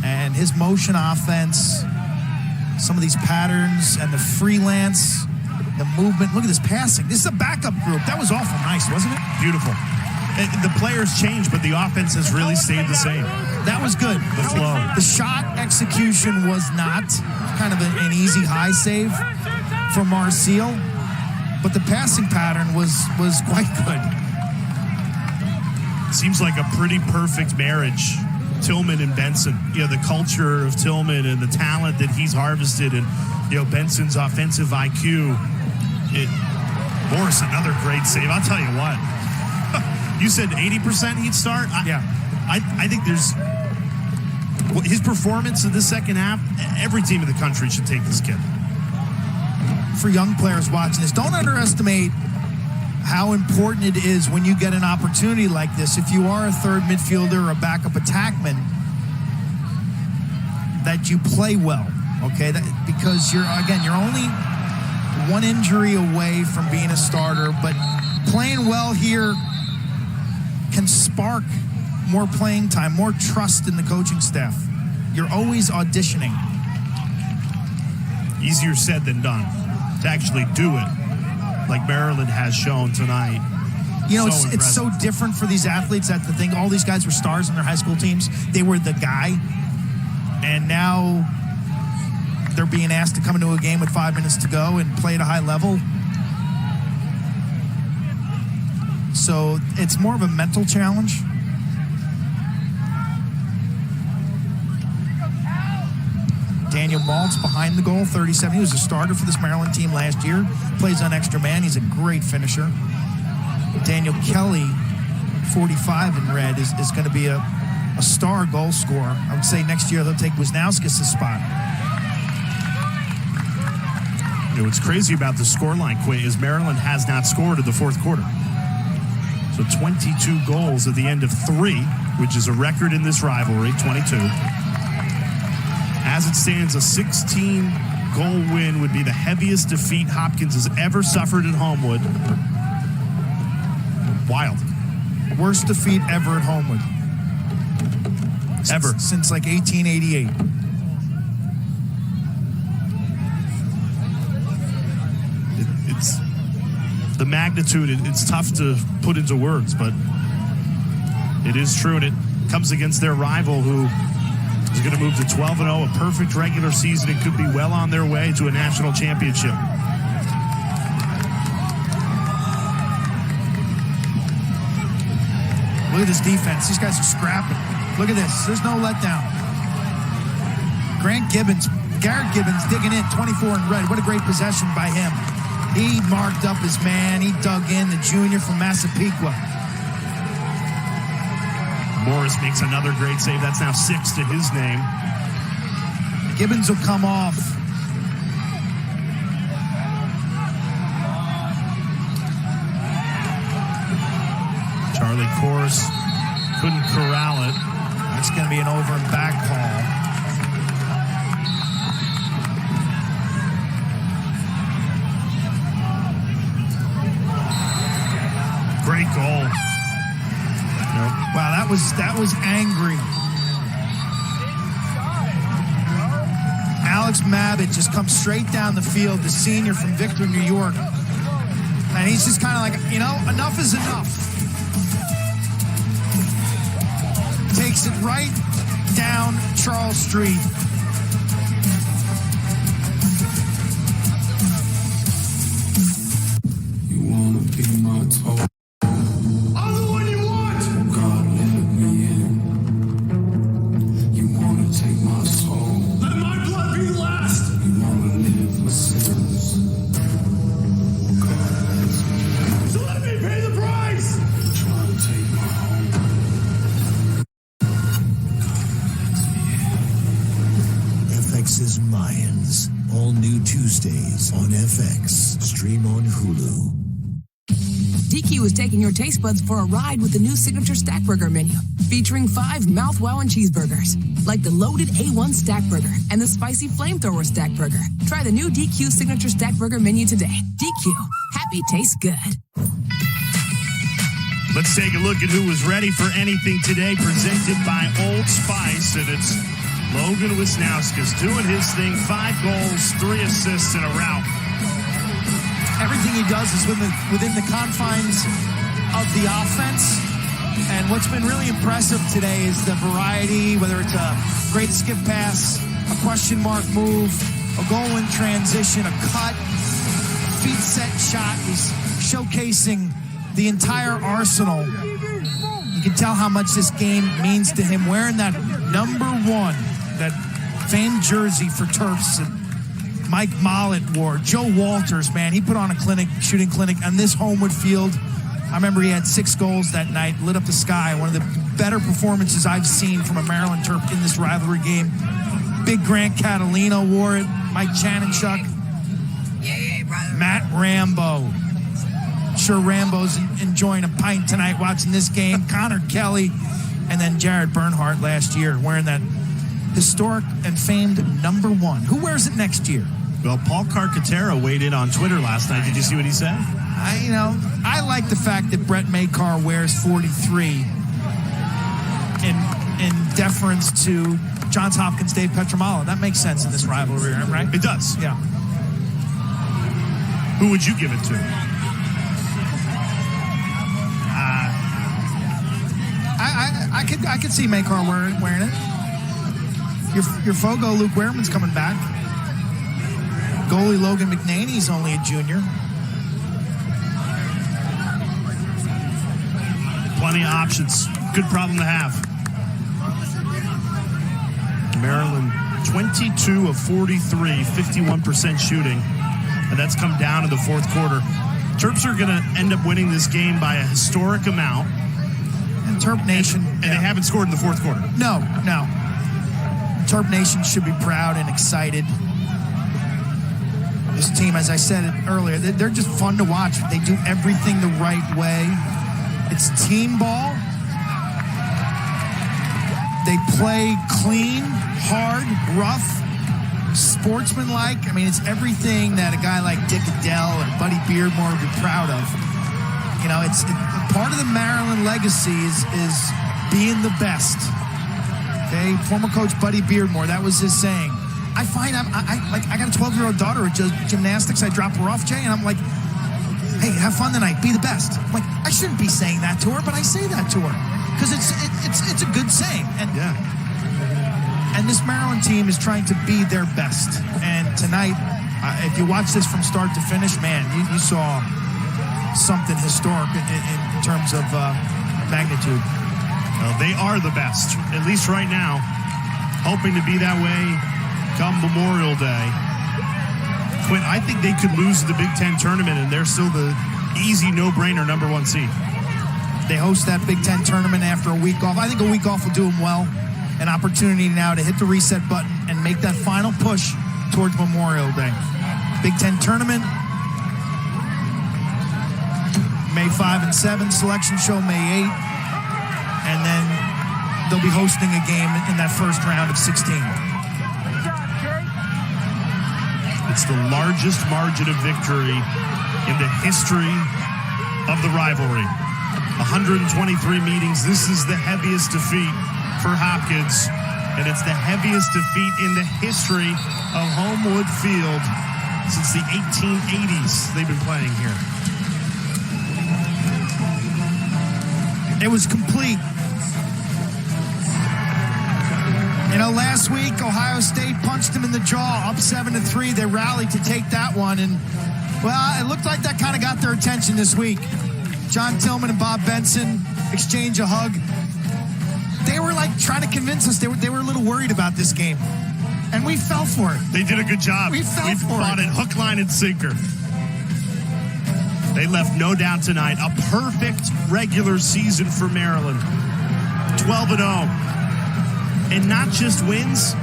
And his motion offense, some of these patterns and the freelance, the movement. Look at this passing. This is a backup group. That was awful nice, wasn't it? Beautiful. The players changed, but the offense has really stayed the same. That was good. The flow. The shot execution was not kind of an easy high save for Marcial. but the passing pattern was quite good. Seems like a pretty perfect marriage, Tillman and Benson. You know, the culture of Tillman and the talent that he's harvested, and, you know, Benson's offensive IQ. Morris, another great save. I'll tell you what. You said 80% he'd start? Yeah. I think there's... his performance in the second half, every team in the country should take this kid. For young players watching this, don't underestimate how important it is when you get an opportunity like this. If you are a third midfielder or a backup attackman, that you play well, okay? Because you're only one injury away from being a starter, but playing well here can spark more playing time, more trust in the coaching staff. You're always auditioning. Easier said than done to actually do it, like Maryland has shown tonight. You know, it's so different for these athletes. That's the thing. All these guys were stars in their high school teams. They were the guy. And now they're being asked to come into a game with 5 minutes to go and play at a high level. So it's more of a mental challenge. Daniel Maltz behind the goal, 37. He was a starter for this Maryland team last year. Plays on extra man. He's a great finisher. Daniel Kelly, 45 in red, is going to be a star goal scorer. I would say next year they'll take Wisnauskas' spot. You know, what's crazy about the scoreline, Quint, is Maryland has not scored in the fourth quarter. So 22 goals at the end of 3, which is a record in this rivalry, 22. As it stands, a 16-goal win would be the heaviest defeat Hopkins has ever suffered at Homewood. Wild. Worst defeat ever at Homewood. Ever. Since like 1888. It's the magnitude, it's tough to put into words, but it is true, and it comes against their rival who is going to move to 12-0, a perfect regular season, and could be well on their way to a national championship. Look at this defense. These guys are scrapping. Look at this. There's no letdown. Garrett Gibbons digging in, 24 in red. What a great possession by him. He marked up his man. He dug in, the junior from Massapequa. Morris makes another great save. That's now 6 to his name. Gibbons will come off. Charlie Koras couldn't corral it. It's going to be an over and back call. Great goal. Nope. Wow, that was angry. Alex Mabbett just comes straight down the field, the senior from Victor, New York. And he's just kind of like, you know, enough is enough. Takes it right down Charles Street. You wanna be my toe? I'm the one you want! God, let me in. You wanna take my soul? Let my blood be last! You wanna live with sins? God, let me in. So let me pay the price! Try to take my home. FX's Mayans. All new Tuesdays on FX. Stream on Hulu. DQ is taking your taste buds for a ride with the new Signature Stack Burger menu, featuring 5 mouth-wowing cheeseburgers, like the loaded A1 Stack Burger and the spicy Flamethrower Stack Burger. Try the new DQ Signature Stack Burger menu today. DQ. Happy tastes good. Let's take a look at who was ready for anything today, presented by Old Spice, and it's Logan Wisnauskas doing his thing. 5 goals, 3 assists, and a rout. Everything he does is within the confines of the offense. And what's been really impressive today is the variety, whether it's a great skip pass, a question mark move, a goal in transition, a cut, feet set shot is showcasing the entire arsenal. You can tell how much this game means to him, wearing that number 1, that famed jersey for Terps that Mike Mollett wore. Joe Walters, man, he put on a shooting clinic on this Homewood field. I remember he had 6 goals that night, lit up the sky. One of the better performances I've seen from a Maryland Terp in this rivalry game. Big Grant Catalina wore it. Mike Chanenchuk. Matt Rambo. Sure Rambo's enjoying a pint tonight watching this game. Connor Kelly. And then Jared Bernhardt last year wearing that historic and famed number 1. Who wears it next year? Well, Paul Carcaterra weighed in on Twitter last night. Did you see what he said? I like the fact that Brett Makar wears 43 in deference to Johns Hopkins Dave Petramala. That makes sense in this rivalry, right? It does. Yeah. Who would you give it to? I could see Makar wearing it. Your Fogo Luke Wierman's coming back. Goalie Logan McNaney's only a junior. Plenty of options. Good problem to have. Maryland 22 of 43, 51% shooting. And that's come down in the fourth quarter. Terps are going to end up winning this game by a historic amount. And Terp Nation. And they haven't scored in the fourth quarter. No. Terp Nation should be proud and excited. This team, as I said it earlier, they're just fun to watch. They do everything the right way. It's team ball. They play clean, hard, rough, sportsmanlike. I mean, it's everything that a guy like Dick Adele or Buddy Beardmore would be proud of. It's part of the Maryland legacy is being the best. Okay, former coach Buddy Beardmore, that was his saying. I find I got a 12-year-old daughter at gymnastics. I drop her off, Jay, and I'm like, hey, have fun tonight, be the best. I'm like, I shouldn't be saying that to her, but I say that to her because it's a good saying. And yeah. And this Maryland team is trying to be their best. And tonight, if you watch this from start to finish, man, you saw something historic in terms of magnitude. Well, they are the best, at least right now. Hoping to be that way come Memorial Day. Quint, I think they could lose the Big Ten tournament, and they're still the easy, no-brainer number 1 seed. They host that Big Ten tournament after a week off. I think a week off will do them well. An opportunity now to hit the reset button and make that final push towards Memorial Day. Big Ten tournament, May 5 and 7, selection show May 8, and then they'll be hosting a game in that first round of 16. It's the largest margin of victory in the history of the rivalry. 123 meetings. This is the heaviest defeat for Hopkins, and it's the heaviest defeat in the history of Homewood Field since the 1880s they've been playing here. It was complete. Last week, Ohio State punched them in the jaw, up 7-3. They rallied to take that one, and, well, it looked like that kind of got their attention this week. John Tillman and Bob Benson exchange a hug. They were, trying to convince us. They were a little worried about this game, and we fell for it. They did a good job. We fought it hook, line, and sinker. They left no doubt tonight. A perfect regular season for Maryland. 12-0. And not just wins,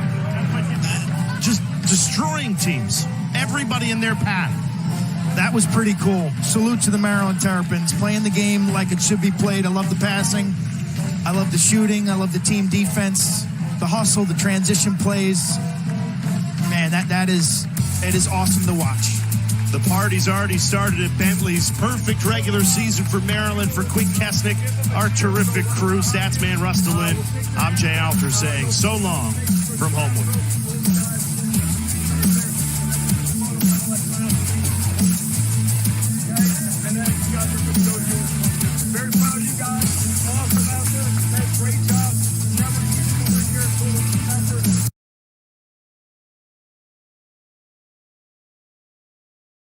just destroying teams. Everybody in their path. That was pretty cool. Salute to the Maryland Terrapins. Playing the game like it should be played. I love the passing. I love the shooting. I love the team defense. The hustle, the transition plays. Man, it is awesome to watch. The party's already started at Bentley's. Perfect regular season for Maryland, for Quint Kessenich, our terrific crew, Statsman Rustalin. I'm Jay Alter saying so long from Homewood.